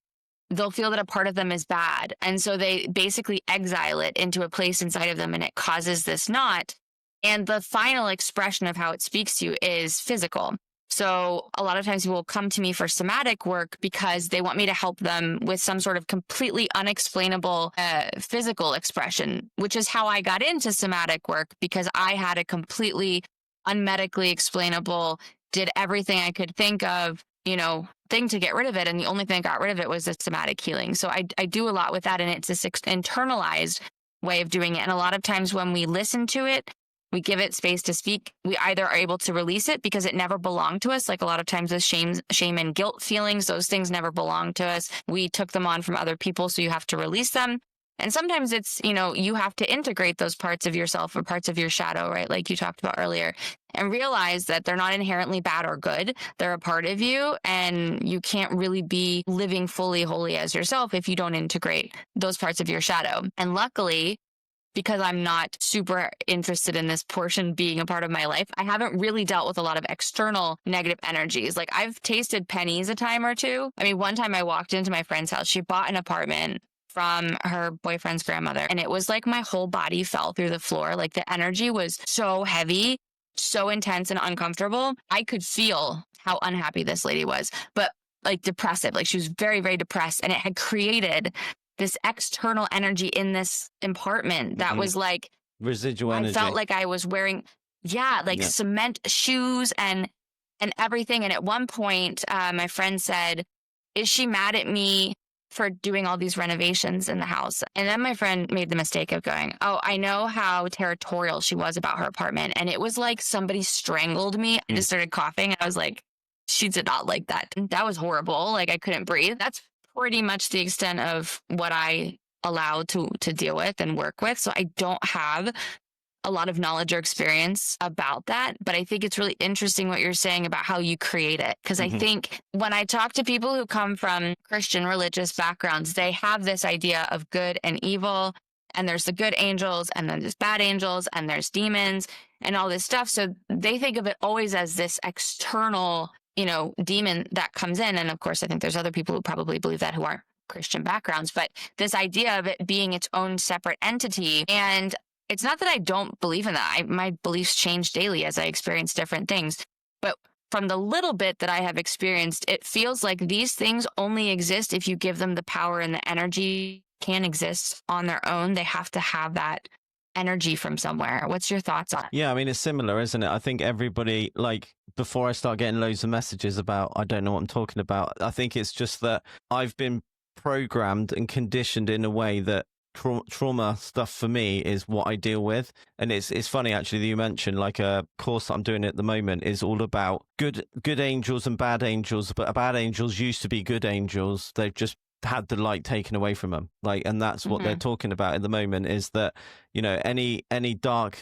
S3: they'll feel that a part of them is bad. And so they basically exile it into a place inside of them, and it causes this knot. And the final expression of how it speaks to you is physical. So a lot of times people will come to me for somatic work because they want me to help them with some sort of completely unexplainable physical expression, which is how I got into somatic work, because I had a completely unmedically explainable, did everything I could think of, you know, thing to get rid of it. And the only thing I got rid of it was the somatic healing. So I do a lot with that, and it's this internalized way of doing it. And a lot of times when we listen to it, we give it space to speak, we either are able to release it because it never belonged to us. Like a lot of times with shame and guilt feelings, those things never belonged to us. We took them on from other people, so you have to release them. And sometimes it's, you know, you have to integrate those parts of yourself or parts of your shadow, right? Like you talked about earlier, and realize that they're not inherently bad or good. They're a part of you, and you can't really be living fully wholly as yourself if you don't integrate those parts of your shadow. And luckily, because I'm not super interested in this portion being a part of my life, I haven't really dealt with a lot of external negative energies. Like I've tasted pennies a time or two. I mean, one time I walked into my friend's house. She bought an apartment from her boyfriend's grandmother, and it was like my whole body fell through the floor. Like the energy was so heavy, so intense and uncomfortable. I could feel how unhappy this lady was, but like depressive. Like she was very, very depressed, and it had created this external energy in this apartment that was like
S2: residual energy.
S3: I felt like I was wearing, cement shoes, and and everything. And at one point, my friend said, is she mad at me for doing all these renovations in the house? And then my friend made the mistake of going, oh, I know how territorial she was about her apartment. And it was like somebody strangled me. I just started coughing. And I was like, she did not like that. That was horrible. Like I couldn't breathe. That's pretty much the extent of what I allowed to deal with and work with. So I don't have a lot of knowledge or experience about that. But I think it's really interesting what you're saying about how you create it. Because I think when I talk to people who come from Christian religious backgrounds, they have this idea of good and evil. And there's the good angels, and then there's bad angels, and there's demons and all this stuff. So they think of it always as this external, demon that comes in. And of course, I think there's other people who probably believe that who aren't Christian backgrounds, but this idea of it being its own separate entity. And it's not that I don't believe in that. My beliefs change daily as I experience different things. But from the little bit that I have experienced, it feels like these things only exist if you give them the power and the energy. Can't exist on their own. They have to have that energy from somewhere. What's your thoughts on it?
S2: Yeah, I mean, it's similar, isn't it? I think everybody, like, before I start getting loads of messages about, I don't know what I'm talking about, I think it's just that I've been programmed and conditioned in a way that trauma stuff for me is what I deal with. And it's funny actually that you mentioned, like, a course that I'm doing at the moment is all about good angels and bad angels, but bad angels used to be good angels. They've just had the light taken away from them, like, and that's what they're talking about at the moment, is that any dark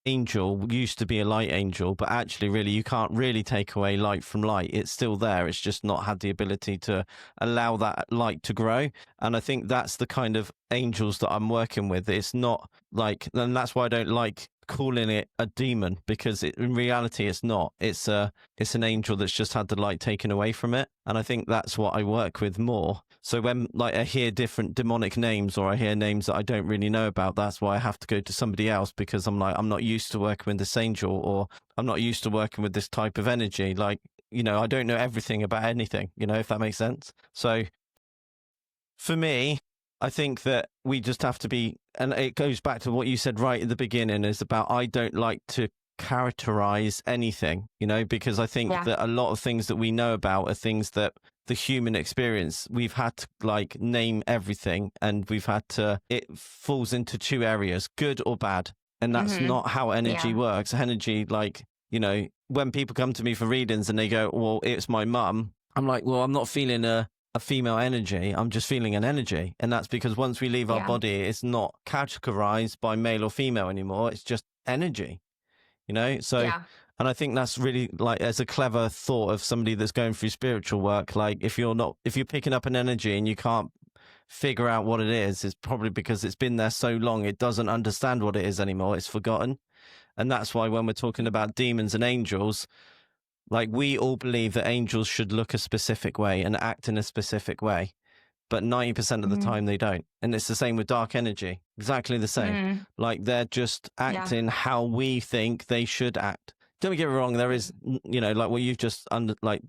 S2: angel used to be a light angel, but actually really you can't really take away light from light. It's still there, it's just not had the ability to allow that light to grow. And I think that's the kind of angels that I'm working with. It's not like, and that's why I don't like calling it a demon, because in reality it's not. It's an angel that's just had the light taken away from it. And I think that's what I work with more. So when, like, I hear different demonic names, or I hear names that I don't really know about, that's why I have to go to somebody else, because I'm like, I'm not used to working with this angel, or I'm not used to working with this type of energy. Like, I don't know everything about anything, if that makes sense. So for me, I think that we just have to be, and it goes back to what you said right at the beginning, is about, I don't like to characterize anything, because I think that a lot of things that we know about are things that the human experience, we've had to, like, name everything, and we've had to, it falls into two areas, good or bad. And that's not how energy works. Energy, like, when people come to me for readings and they go, well, it's my mum, I'm like, well, I'm not feeling a female energy, I'm just feeling an energy. And that's because once we leave our body, it's not categorized by male or female anymore, it's just energy, so and I think that's really, like, as a clever thought of somebody that's going through spiritual work, like, if you're picking up an energy and you can't figure out what it is, it's probably because it's been there so long it doesn't understand what it is anymore, it's forgotten. And that's why when we're talking about demons and angels, like, we all believe that angels should look a specific way and act in a specific way, but 90% of the time they don't. And it's the same with dark energy, exactly the same. Like, they're just acting how we think they should act. Don't get me wrong, there is, like what you've just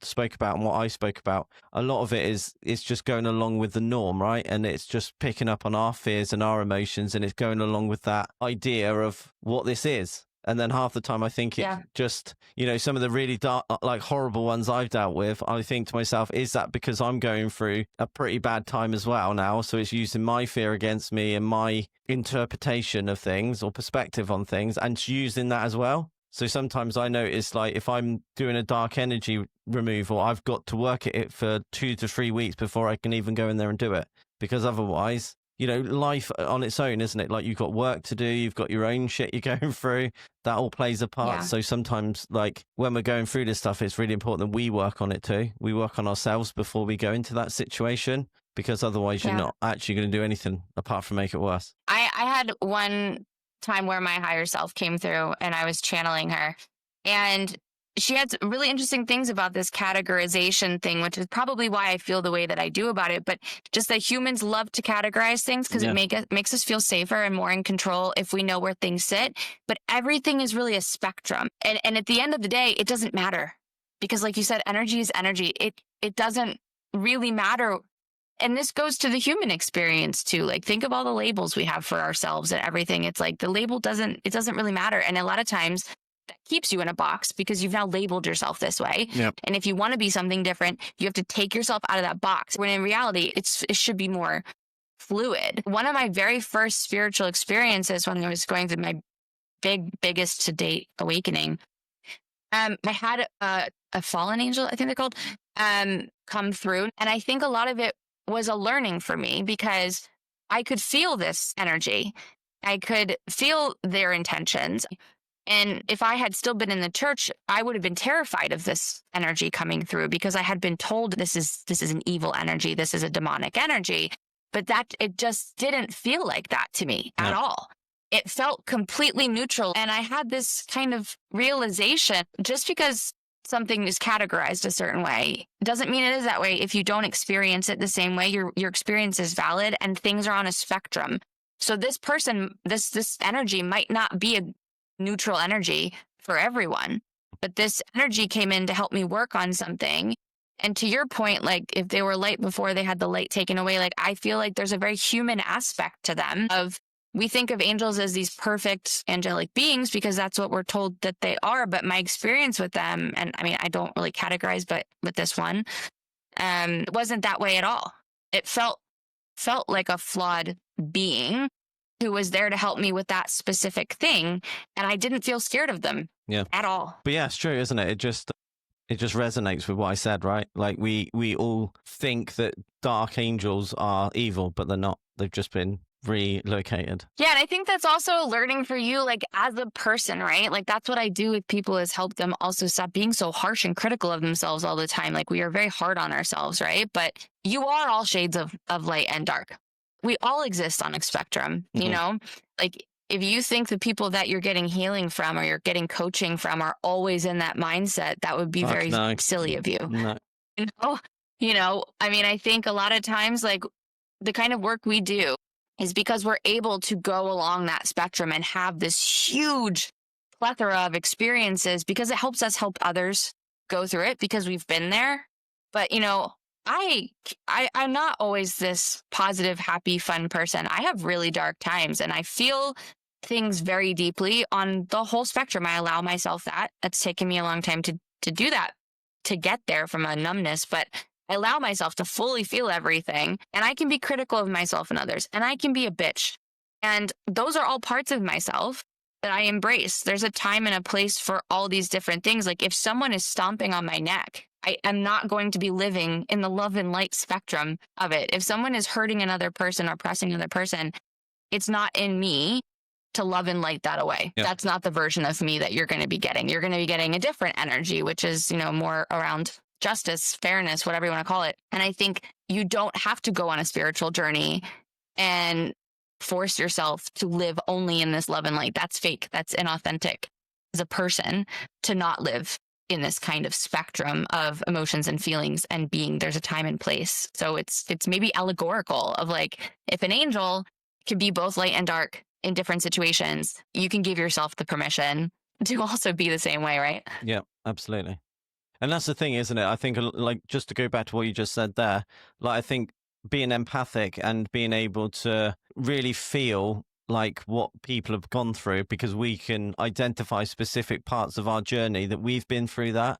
S2: spoke about and what I spoke about, a lot of it is, it's just going along with the norm, right? And it's just picking up on our fears and our emotions, and it's going along with that idea of what this is. And then half the time I think it just, some of the really dark, like, horrible ones I've dealt with, I think to myself, is that because I'm going through a pretty bad time as well now? So it's using my fear against me and my interpretation of things or perspective on things, and it's using that as well. So sometimes I notice, like, if I'm doing a dark energy removal, I've got to work at it for 2 to 3 weeks before I can even go in there and do it. Because otherwise, life on its own, isn't it? Like, you've got work to do, you've got your own shit you're going through, that all plays a part. So sometimes, like, when we're going through this stuff, it's really important that we work on it too. We work on ourselves before we go into that situation, because otherwise you're not actually going to do anything apart from make it worse.
S3: I had one time where my higher self came through and I was channeling her, and she had really interesting things about this categorization thing, which is probably why I feel the way that I do about it. But just that humans love to categorize things because it makes us feel safer and more in control if we know where things sit. But everything is really a spectrum. And at the end of the day, it doesn't matter, because, like you said, energy is energy. It doesn't really matter. And this goes to the human experience too. Like, think of all the labels we have for ourselves and everything. It's like the label doesn't really matter. And a lot of times that keeps you in a box because you've now labeled yourself this way.
S2: Yep.
S3: And if you want to be something different, you have to take yourself out of that box, when in reality, it should be more fluid. One of my very first spiritual experiences when I was going through my biggest to date awakening, I had a fallen angel, I think they're called, come through. And I think a lot of it was a learning for me because I could feel this energy. I could feel their intentions. And if I had still been in the church, I would have been terrified of this energy coming through because I had been told this is an evil energy. This is a demonic energy. But that it just didn't feel like that to me at all. It felt completely neutral. And I had this kind of realization, just because something is categorized a certain way doesn't mean it is that way. If you don't experience it the same way, your experience is valid and things are on a spectrum. So this person, this energy might not be a neutral energy for everyone, but this energy came in to help me work on something. And to your point, like if they were light before they had the light taken away, like I feel like there's a very human aspect to them. We think of angels as these perfect angelic beings because that's what we're told that they are. But my experience with them, and I mean, I don't really categorize, but with this one, it wasn't that way at all. It felt like a flawed being who was there to help me with that specific thing. And I didn't feel scared of them at all.
S2: But yeah, it's true, isn't it? It just resonates with what I said, right? Like we all think that dark angels are evil, but they're not. They've just been relocated.
S3: Yeah, and I think that's also learning for you, like as a person, right? Like that's what I do with people, is help them also stop being so harsh and critical of themselves all the time. Like we are very hard on ourselves, right? But you are all shades of light and dark. We all exist on a spectrum, you know? Like if you think the people that you're getting healing from or you're getting coaching from are always in that mindset, that would be very silly of you.
S2: No.
S3: I mean, I think a lot of times, like the kind of work we do is because we're able to go along that spectrum and have this huge plethora of experiences because it helps us help others go through it because we've been there. But, I'm not always this positive, happy, fun person. I have really dark times and I feel things very deeply on the whole spectrum. I allow myself that. It's taken me a long time to do that, to get there from a numbness, but I allow myself to fully feel everything. And I can be critical of myself and others, and I can be a bitch. And those are all parts of myself that I embrace. There's a time and a place for all these different things. Like if someone is stomping on my neck, I am not going to be living in the love and light spectrum of it. If someone is hurting another person or pressing another person, it's not in me to love and light that away. Yep. That's not the version of me that you're going to be getting. You're going to be getting a different energy, which is, more around justice, fairness, whatever you want to call it. And I think you don't have to go on a spiritual journey and force yourself to live only in this love and light. That's fake. That's inauthentic as a person to not live in this kind of spectrum of emotions and feelings and being. There's a time and place. So it's maybe allegorical of like, if an angel can be both light and dark in different situations, you can give yourself the permission to also be the same way, right?
S2: Yeah, absolutely. And that's the thing, isn't it? I think, like, just to go back to what you just said there, like, I think being empathic and being able to really feel like what people have gone through, because we can identify specific parts of our journey that we've been through, that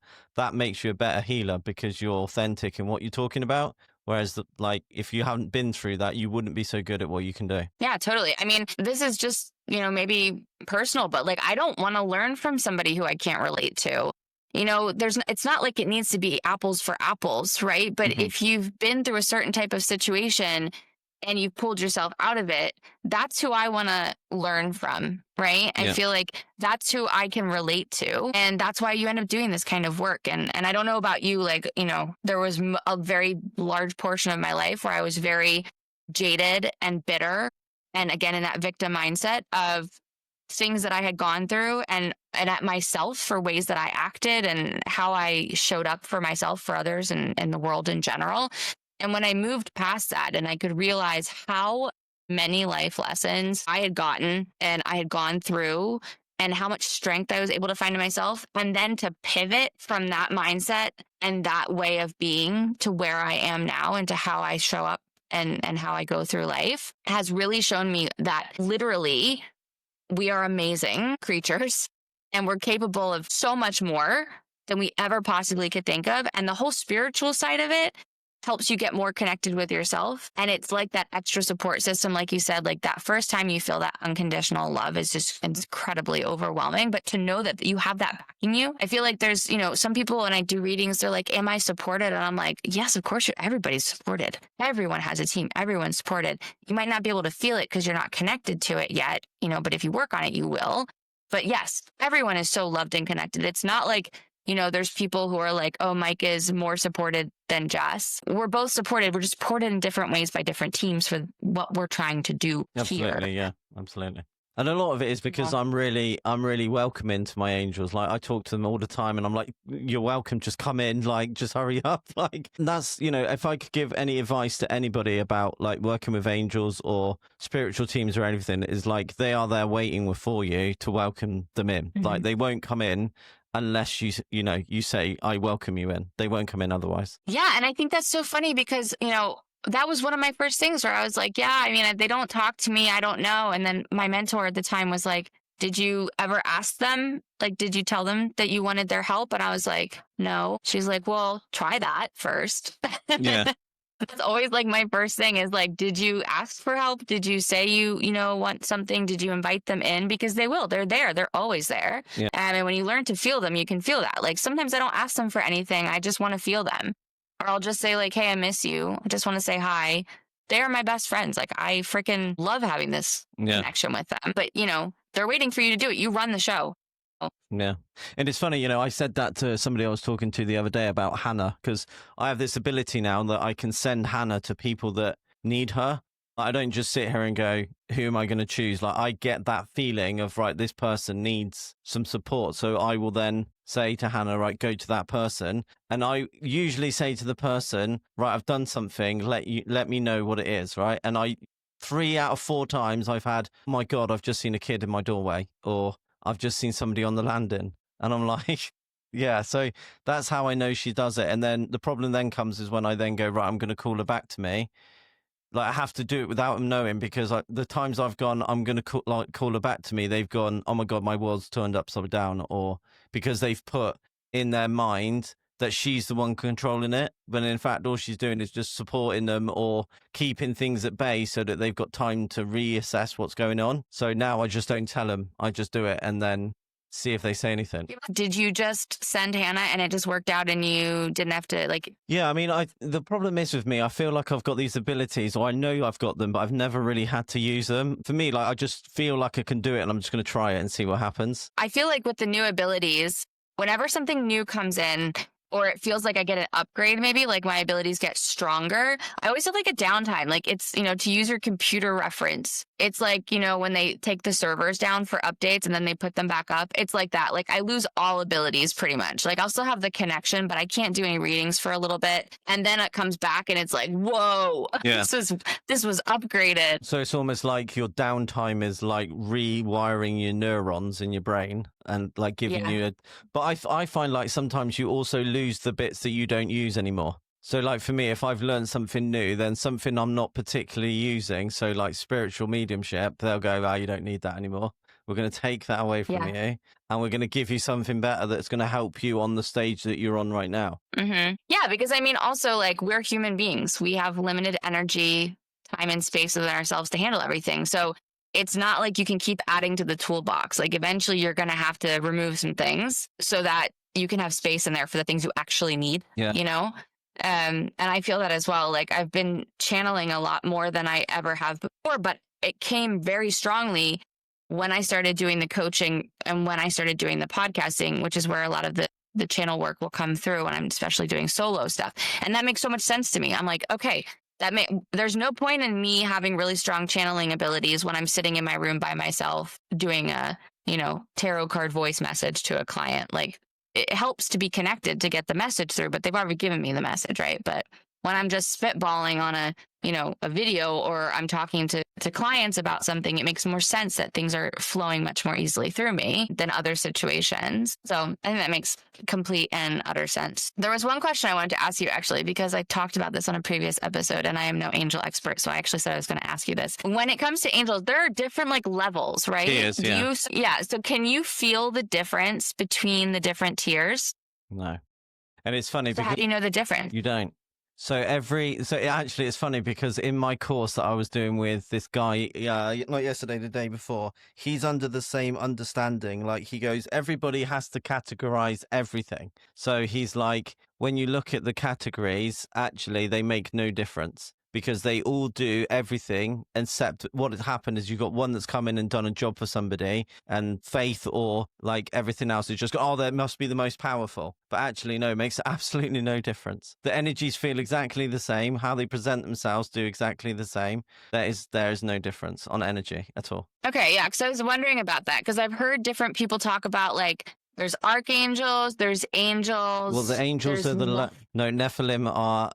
S2: makes you a better healer because you're authentic in what you're talking about. Whereas like if you haven't been through that, you wouldn't be so good at what you can do. Yeah,
S3: totally. I mean, this is just, maybe personal, but like, I don't want to learn from somebody who I can't relate to. It's not like it needs to be apples for apples, right? But if you've been through a certain type of situation and you've pulled yourself out of it, that's who I want to learn from, right? I feel like that's who I can relate to. And that's why you end up doing this kind of work. And I don't know about you, like, there was a very large portion of my life where I was very jaded and bitter. And again, in that victim mindset of things that I had gone through and at myself for ways that I acted and how I showed up for myself, for others, and the world in general. And when I moved past that and I could realize how many life lessons I had gotten and I had gone through and how much strength I was able to find in myself, and then to pivot from that mindset and that way of being to where I am now and to how I show up and how I go through life, has really shown me that literally we are amazing creatures and we're capable of so much more than we ever possibly could think of. And the whole spiritual side of it helps you get more connected with yourself. And it's like that extra support system, like you said, like that first time you feel that unconditional love is just incredibly overwhelming. But to know that you have that backing you, I feel like there's, some people when I do readings, they're like, am I supported? And I'm like, yes, of course, everybody's supported. Everyone has a team. Everyone's supported. You might not be able to feel it because you're not connected to it yet, but if you work on it, you will. But yes, everyone is so loved and connected. It's not like, there's people who are like, oh, Mike is more supported than Jess. We're both supported. We're just supported in different ways by different teams for what we're trying to do
S2: Absolutely,
S3: here.
S2: yeah, absolutely. And a lot of it is because I'm really welcoming to my angels. Like I talk to them all the time and I'm like, you're welcome. Just come in, like, just hurry up. Like that's, if I could give any advice to anybody about like working with angels or spiritual teams or anything, is like, they are there waiting for you to welcome them in. Mm-hmm. Like they won't come in unless you say, I welcome you in. They won't come in otherwise.
S3: Yeah. And I think that's so funny because, that was one of my first things where I was like, yeah, I mean, they don't talk to me. I don't know. And then my mentor at the time was like, did you ever ask them? Like, did you tell them that you wanted their help? And I was like, no. She's like, well, try that first.
S2: Yeah.
S3: That's always like my first thing is like, did you ask for help? Did you say you want something? Did you invite them in? Because they will. They're there. They're always there. Yeah. And when you learn to feel them, you can feel that. Like sometimes I don't ask them for anything. I just want to feel them. Or I'll just say like, hey, I miss you. I just want to say hi. They're my best friends. Like I freaking love having this connection with them. But, they're waiting for you to do it. You run the show.
S2: Yeah. And it's funny, I said that to somebody I was talking to the other day about Hannah, because I have this ability now that I can send Hannah to people that need her. I don't just sit here and go, who am I going to choose? Like I get that feeling of, right, this person needs some support. So I will then say to Hannah, right, go to that person. And I usually say to the person, right, I've done something. Let me know what it is. Right. And 3 out of 4 times I've had, oh my God, I've just seen a kid in my doorway, or I've just seen somebody on the landing. And I'm like, yeah, so that's how I know she does it. And then the problem then comes is when I then go, right, I'm going to call her back to me. Like I have to do it without them knowing, because the times I've gone, I'm going to call her back to me, they've gone, oh my God, my world's turned upside down, or because they've put in their mind that she's the one controlling it. But in fact, all she's doing is just supporting them or keeping things at bay so that they've got time to reassess what's going on. So now I just don't tell them. I just do it and then see if they say anything.
S3: Did you just send Hannah and it just worked out and you didn't have to like...
S2: Yeah, I mean, the problem is with me, I feel like I've got these abilities, or I know I've got them, but I've never really had to use them. For me, like I just feel like I can do it and I'm just going to try it and see what happens.
S3: I feel like with the new abilities, whenever something new comes in, or it feels like I get an upgrade, maybe like my abilities get stronger, I always have like a downtime. Like it's, to use your computer reference, it's like, when they take the servers down for updates and then they put them back up, it's like that. Like I lose all abilities pretty much. Like I'll still have the connection, but I can't do any readings for a little bit. And then it comes back and it's like, whoa, yeah. this was upgraded.
S2: So it's almost like your downtime is like rewiring your neurons in your brain and like giving you but I find like sometimes you also lose the bits that you don't use anymore. So like for me, if I've learned something new, then something I'm not particularly using, so like spiritual mediumship, they'll go, you don't need that anymore. We're going to take that away from you and we're going to give you something better that's going to help you on the stage that you're on right now.
S3: Mm-hmm. Yeah, because I mean, also like we're human beings. We have limited energy, time and space within ourselves to handle everything. So it's not like you can keep adding to the toolbox. Like eventually you're going to have to remove some things so that you can have space in there for the things you actually need, And I feel that as well. Like I've been channeling a lot more than I ever have before, but it came very strongly when I started doing the coaching and when I started doing the podcasting, which is where a lot of the channel work will come through when I'm especially doing solo stuff. And that makes so much sense to me. I'm like, okay, there's no point in me having really strong channeling abilities when I'm sitting in my room by myself doing a, tarot card voice message to a client. Like it helps to be connected to get the message through, but they've already given me the message, right? But when I'm just spitballing on a video, or I'm talking to clients about something, it makes more sense that things are flowing much more easily through me than other situations. So I think that makes complete and utter sense. There was one question I wanted to ask you, actually, because I talked about this on a previous episode, and I am no angel expert. So I actually said I was going to ask you this. When it comes to angels, there are different like levels, right?
S2: Tiers, yeah.
S3: Yeah. So can you feel the difference between the different tiers?
S2: No. And it's funny
S3: So how do you know the difference?
S2: you don't. Actually, it's funny because in my course that I was doing with this guy, not yesterday, the day before, he's under the same understanding. Like he goes, everybody has to categorize everything. So he's like, when you look at the categories, actually, they make no difference because they all do everything, except what has happened is you've got one that's come in and done a job for somebody, and faith or like everything else is just, that must be the most powerful. But actually, no, it makes absolutely no difference. The energies feel exactly the same. How they present themselves do exactly the same. There is no difference on energy at all.
S3: Okay, yeah, because I was wondering about that, because I've heard different people talk about like there's archangels, there's angels.
S2: Well, the angels are Nephilim are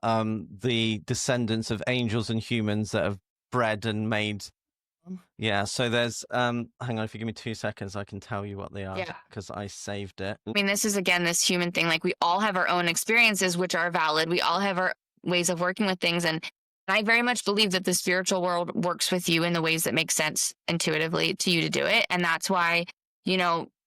S2: the descendants of angels and humans that have bred and made. Yeah, so there's hang on, if you give me 2 seconds, I can tell you what they are because I saved it.
S3: I mean, this is again this human thing. Like we all have our own experiences, which are valid. We all have our ways of working with things, and I very much believe that the spiritual world works with you in the ways that make sense intuitively to you to do it, and that's why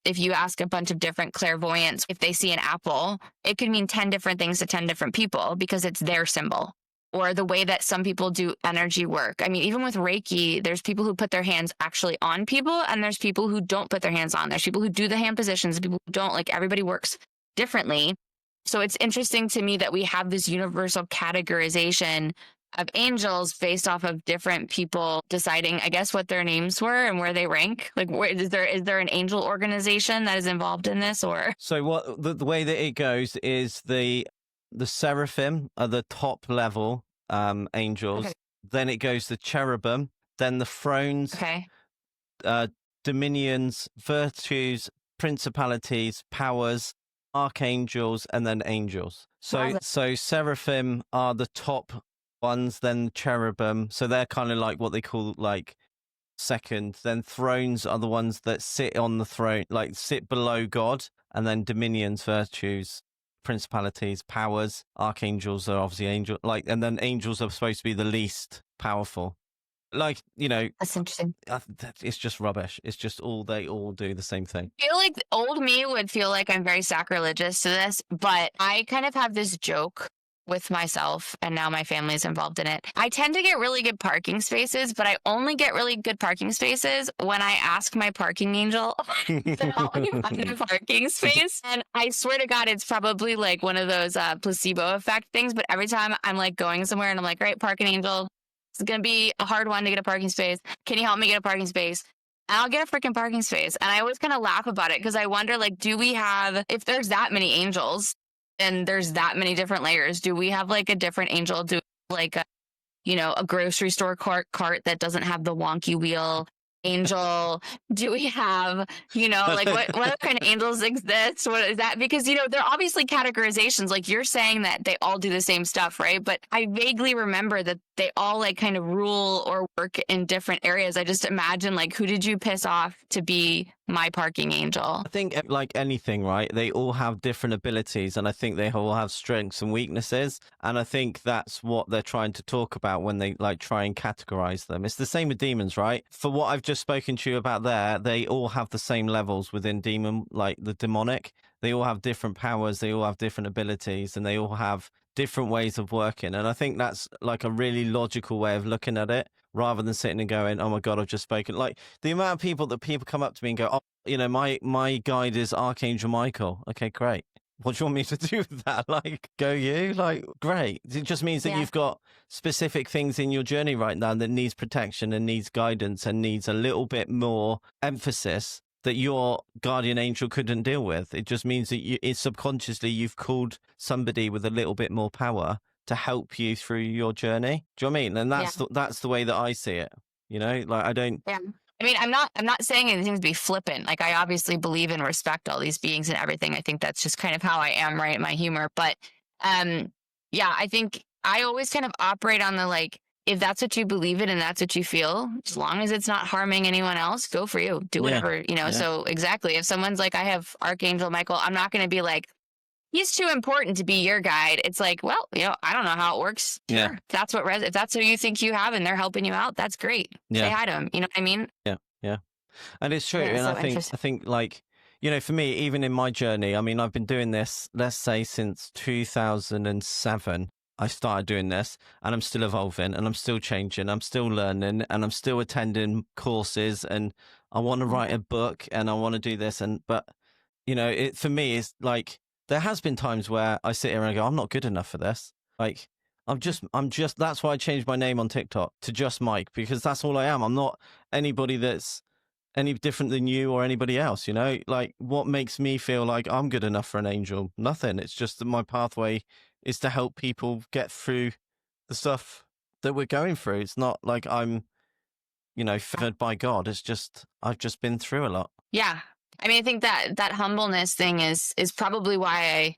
S3: if you ask a bunch of different clairvoyants, if they see an apple, it could mean 10 different things to 10 different people because it's their symbol. Or the way that some people do energy work. I mean, even with Reiki, there's people who put their hands actually on people, and there's people who don't put their hands on. There's people who do the hand positions, and people who don't. Like, everybody works differently. So it's interesting to me that we have this universal categorization of angels based off of different people deciding, I guess, what their names were and where they rank. Like, is there an angel organization that is involved in this, or?
S2: So what the way that it goes is the seraphim are the top level angels. Okay. Then it goes the cherubim, then the thrones, dominions, virtues, principalities, powers, archangels, and then angels. So seraphim are the top ones, then cherubim. So they're kind of like what they call like second. Then thrones are the ones that sit on the throne, like sit below God. And then dominions, virtues, principalities, powers, archangels are obviously angel, like, and then angels are supposed to be the least powerful. Like,
S3: that's interesting.
S2: It's just rubbish. It's just they all do the same thing.
S3: I feel like old me would feel like I'm very sacrilegious to this, but I kind of have this joke with myself, and now my family's involved in it. I tend to get really good parking spaces, but I only get really good parking spaces when I ask my parking angel to help me find a parking space. And I swear to God, it's probably like one of those placebo effect things. But every time I'm like going somewhere and I'm like, right, parking angel, it's going to be a hard one to get a parking space. Can you help me get a parking space? And I'll get a freaking parking space. And I always kind of laugh about it because I wonder, like, do we have, if there's that many angels, and there's that many different layers, do we have like a different angel? Do like a grocery store cart that doesn't have the wonky wheel angel? Do we have, like what other kind of angels exist? What is that? Because, they're obviously categorizations. Like you're saying that they all do the same stuff, right? But I vaguely remember that they all like kind of rule or work in different areas. I just imagine, like, who did you piss off to be my parking angel?
S2: I think like anything, right? They all have different abilities, and I think they all have strengths and weaknesses. And I think that's what they're trying to talk about when they like try and categorize them. It's the same with demons, right? For what I've just spoken to you about there, they all have the same levels within demon, like the demonic. They all have different powers, they all have different abilities, and they all have different ways of working. And I think that's like a really logical way of looking at it, rather than sitting and going, oh my God, I've just spoken. Like the amount of people come up to me and go, oh, my guide is Archangel Michael. Okay, great. What do you want me to do with that? Like, go you? Like, great. It just means that you've got specific things in your journey right now that needs protection and needs guidance and needs a little bit more emphasis that your guardian angel couldn't deal with. It just means that subconsciously you've called somebody with a little bit more power to help you through your journey. Do you know what I mean? And that's the way that I see it. Like I don't.
S3: Yeah. I mean, I'm not saying anything to be flippant. Like, I obviously believe and respect all these beings and everything. I think that's just kind of how I am, right? My humor. But I think I always kind of operate on the like, if that's what you believe in and that's what you feel, as long as it's not harming anyone else, go for you. Do
S2: Yeah.
S3: whatever, you know.
S2: Yeah.
S3: So exactly, if someone's like, I have Archangel Michael, I'm not going to be like, he's too important to be your guide. It's like, well, you know, I don't know how it works. Sure.
S2: Yeah.
S3: If that's what if that's who you think you have and they're helping you out, that's great. Say
S2: Yeah.
S3: hi to them. You know what I mean?
S2: Yeah. Yeah. And it's true.
S3: Yeah,
S2: And
S3: so
S2: I think like, you know, for me, even in my journey, I mean, I've been doing this, let's say since 2007, I started doing this, and I'm still evolving, and I'm still changing, I'm still learning, and I'm still attending courses, and I want to write a book, and I want to do this. But, you know, it, for me, it's like, there has been times where I sit here and I go, I'm not good enough for this. Like, I'm just, that's why I changed my name on TikTok to Just Mike, because that's all I am. I'm not anybody that's any different than you or anybody else, you know. Like, what makes me feel like I'm good enough for an angel? Nothing. It's just that my pathway is to help people get through the stuff that we're going through. It's not like I'm, you know, favored by God. It's just, I've just been through a lot.
S3: Yeah. I mean, I think that humbleness thing is probably why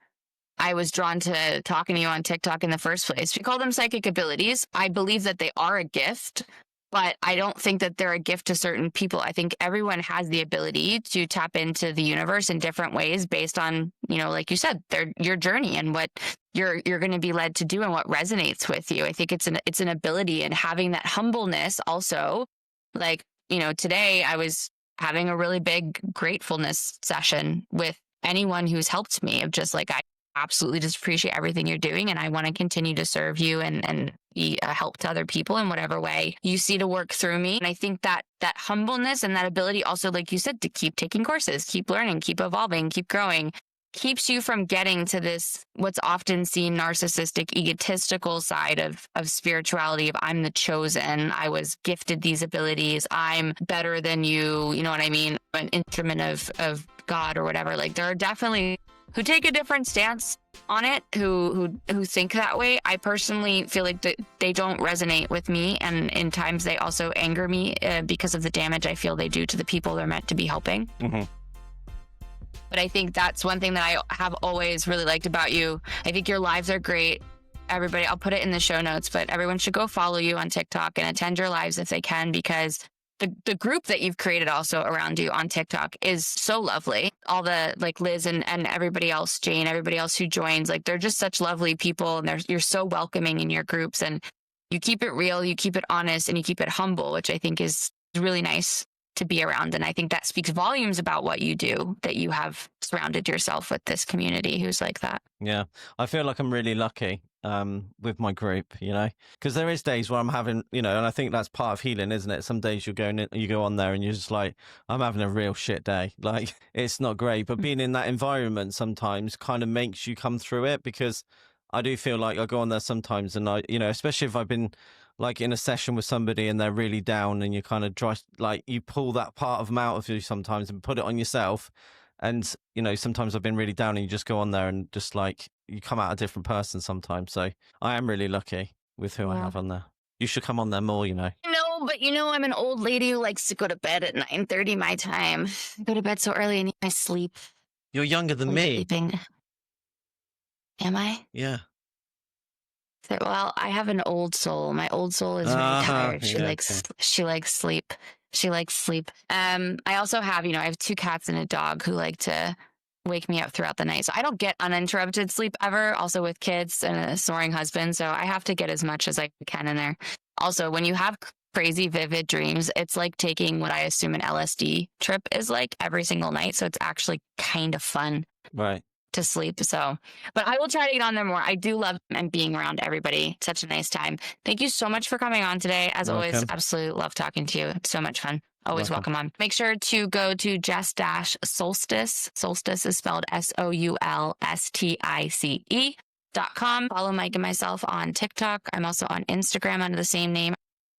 S3: I was drawn to talking to you on TikTok in the first place. We call them psychic abilities. I believe that they are a gift, but I don't think that they're a gift to certain people. I think everyone has the ability to tap into the universe in different ways based on, you know, like you said, your journey and what you're going to be led to do and what resonates with you. I think it's an ability, and having that humbleness also, like, you know, today I was having a really big gratefulness session with anyone who's helped me, of just like, I absolutely just appreciate everything you're doing, and I want to continue to serve you and be a help to other people in whatever way you see to work through me. And I think that humbleness and that ability also, like you said, to keep taking courses, keep learning, keep evolving, keep growing, keeps you from getting to this what's often seen narcissistic, egotistical side of spirituality, of I'm the chosen, I was gifted these abilities, I'm better than you, you know what I mean, an instrument of God or whatever. Like, there are definitely who take a different stance on it, who think that way. I personally feel like they don't resonate with me, and in times they also anger me because of the damage I feel they do to the people they're meant to be helping.
S2: Mm-hmm.
S3: But I think that's one thing that I have always really liked about you. I think your lives are great. Everybody, I'll put it in the show notes, but everyone should go follow you on TikTok and attend your lives if they can, because the group that you've created also around you on TikTok is so lovely. All the, like, Liz and everybody else, Jane, everybody else who joins, like, they're just such lovely people, and you're so welcoming in your groups, and you keep it real, you keep it honest, and you keep it humble, which I think is really nice to be around. And I think that speaks volumes about what you do, that you have surrounded yourself with this community who's like that.
S2: Yeah, I feel like I'm really lucky with my group, you know, because there is days where I'm having, you know, and I think that's part of healing, isn't it? Some days you go on there and you're just like, I'm having a real shit day. Like, it's not great, but being in that environment sometimes kind of makes you come through it, because I do feel like I go on there sometimes and I, you know, especially if I've been like in a session with somebody and they're really down, and you kind of try, like, you pull that part of them out of you sometimes and put it on yourself. And, you know, sometimes I've been really down and you just go on there and just like, you come out a different person sometimes. So I am really lucky with who I have on there. You should come on there more, you know.
S3: No, but you know, I'm an old lady who likes to go to bed at 9:30 my time. I go to bed so early and I sleep.
S2: You're younger than me.
S3: Sleeping. Am I?
S2: Yeah.
S3: So, well, I have an old soul. My old soul is very tired. She
S2: yeah,
S3: likes sleep. She likes sleep. I also have, you know, I have 2 cats and a dog who like to wake me up throughout the night. So I don't get uninterrupted sleep ever, also with kids and a soaring husband. So I have to get as much as I can in there. Also, when you have crazy vivid dreams, it's like taking what I assume an LSD trip is like every single night. So it's actually kind of fun.
S2: Right.
S3: To sleep. So, but I will try to get on there more. I do love and being around everybody. Such a nice time. Thank you so much for coming on today. As always, absolutely love talking to you. It's so much fun. Always welcome on. Make sure to go to Jess-Solstice. Solstice is spelled SOULSTICE.com. Follow Mike and myself on TikTok. I'm also on Instagram under the same name.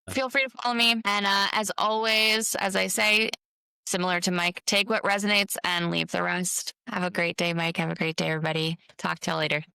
S3: Feel free to follow me. And as always, as I say, similar to Mike, take what resonates and leave the rest. Have a great day, Mike. Have a great day, everybody. Talk to you later.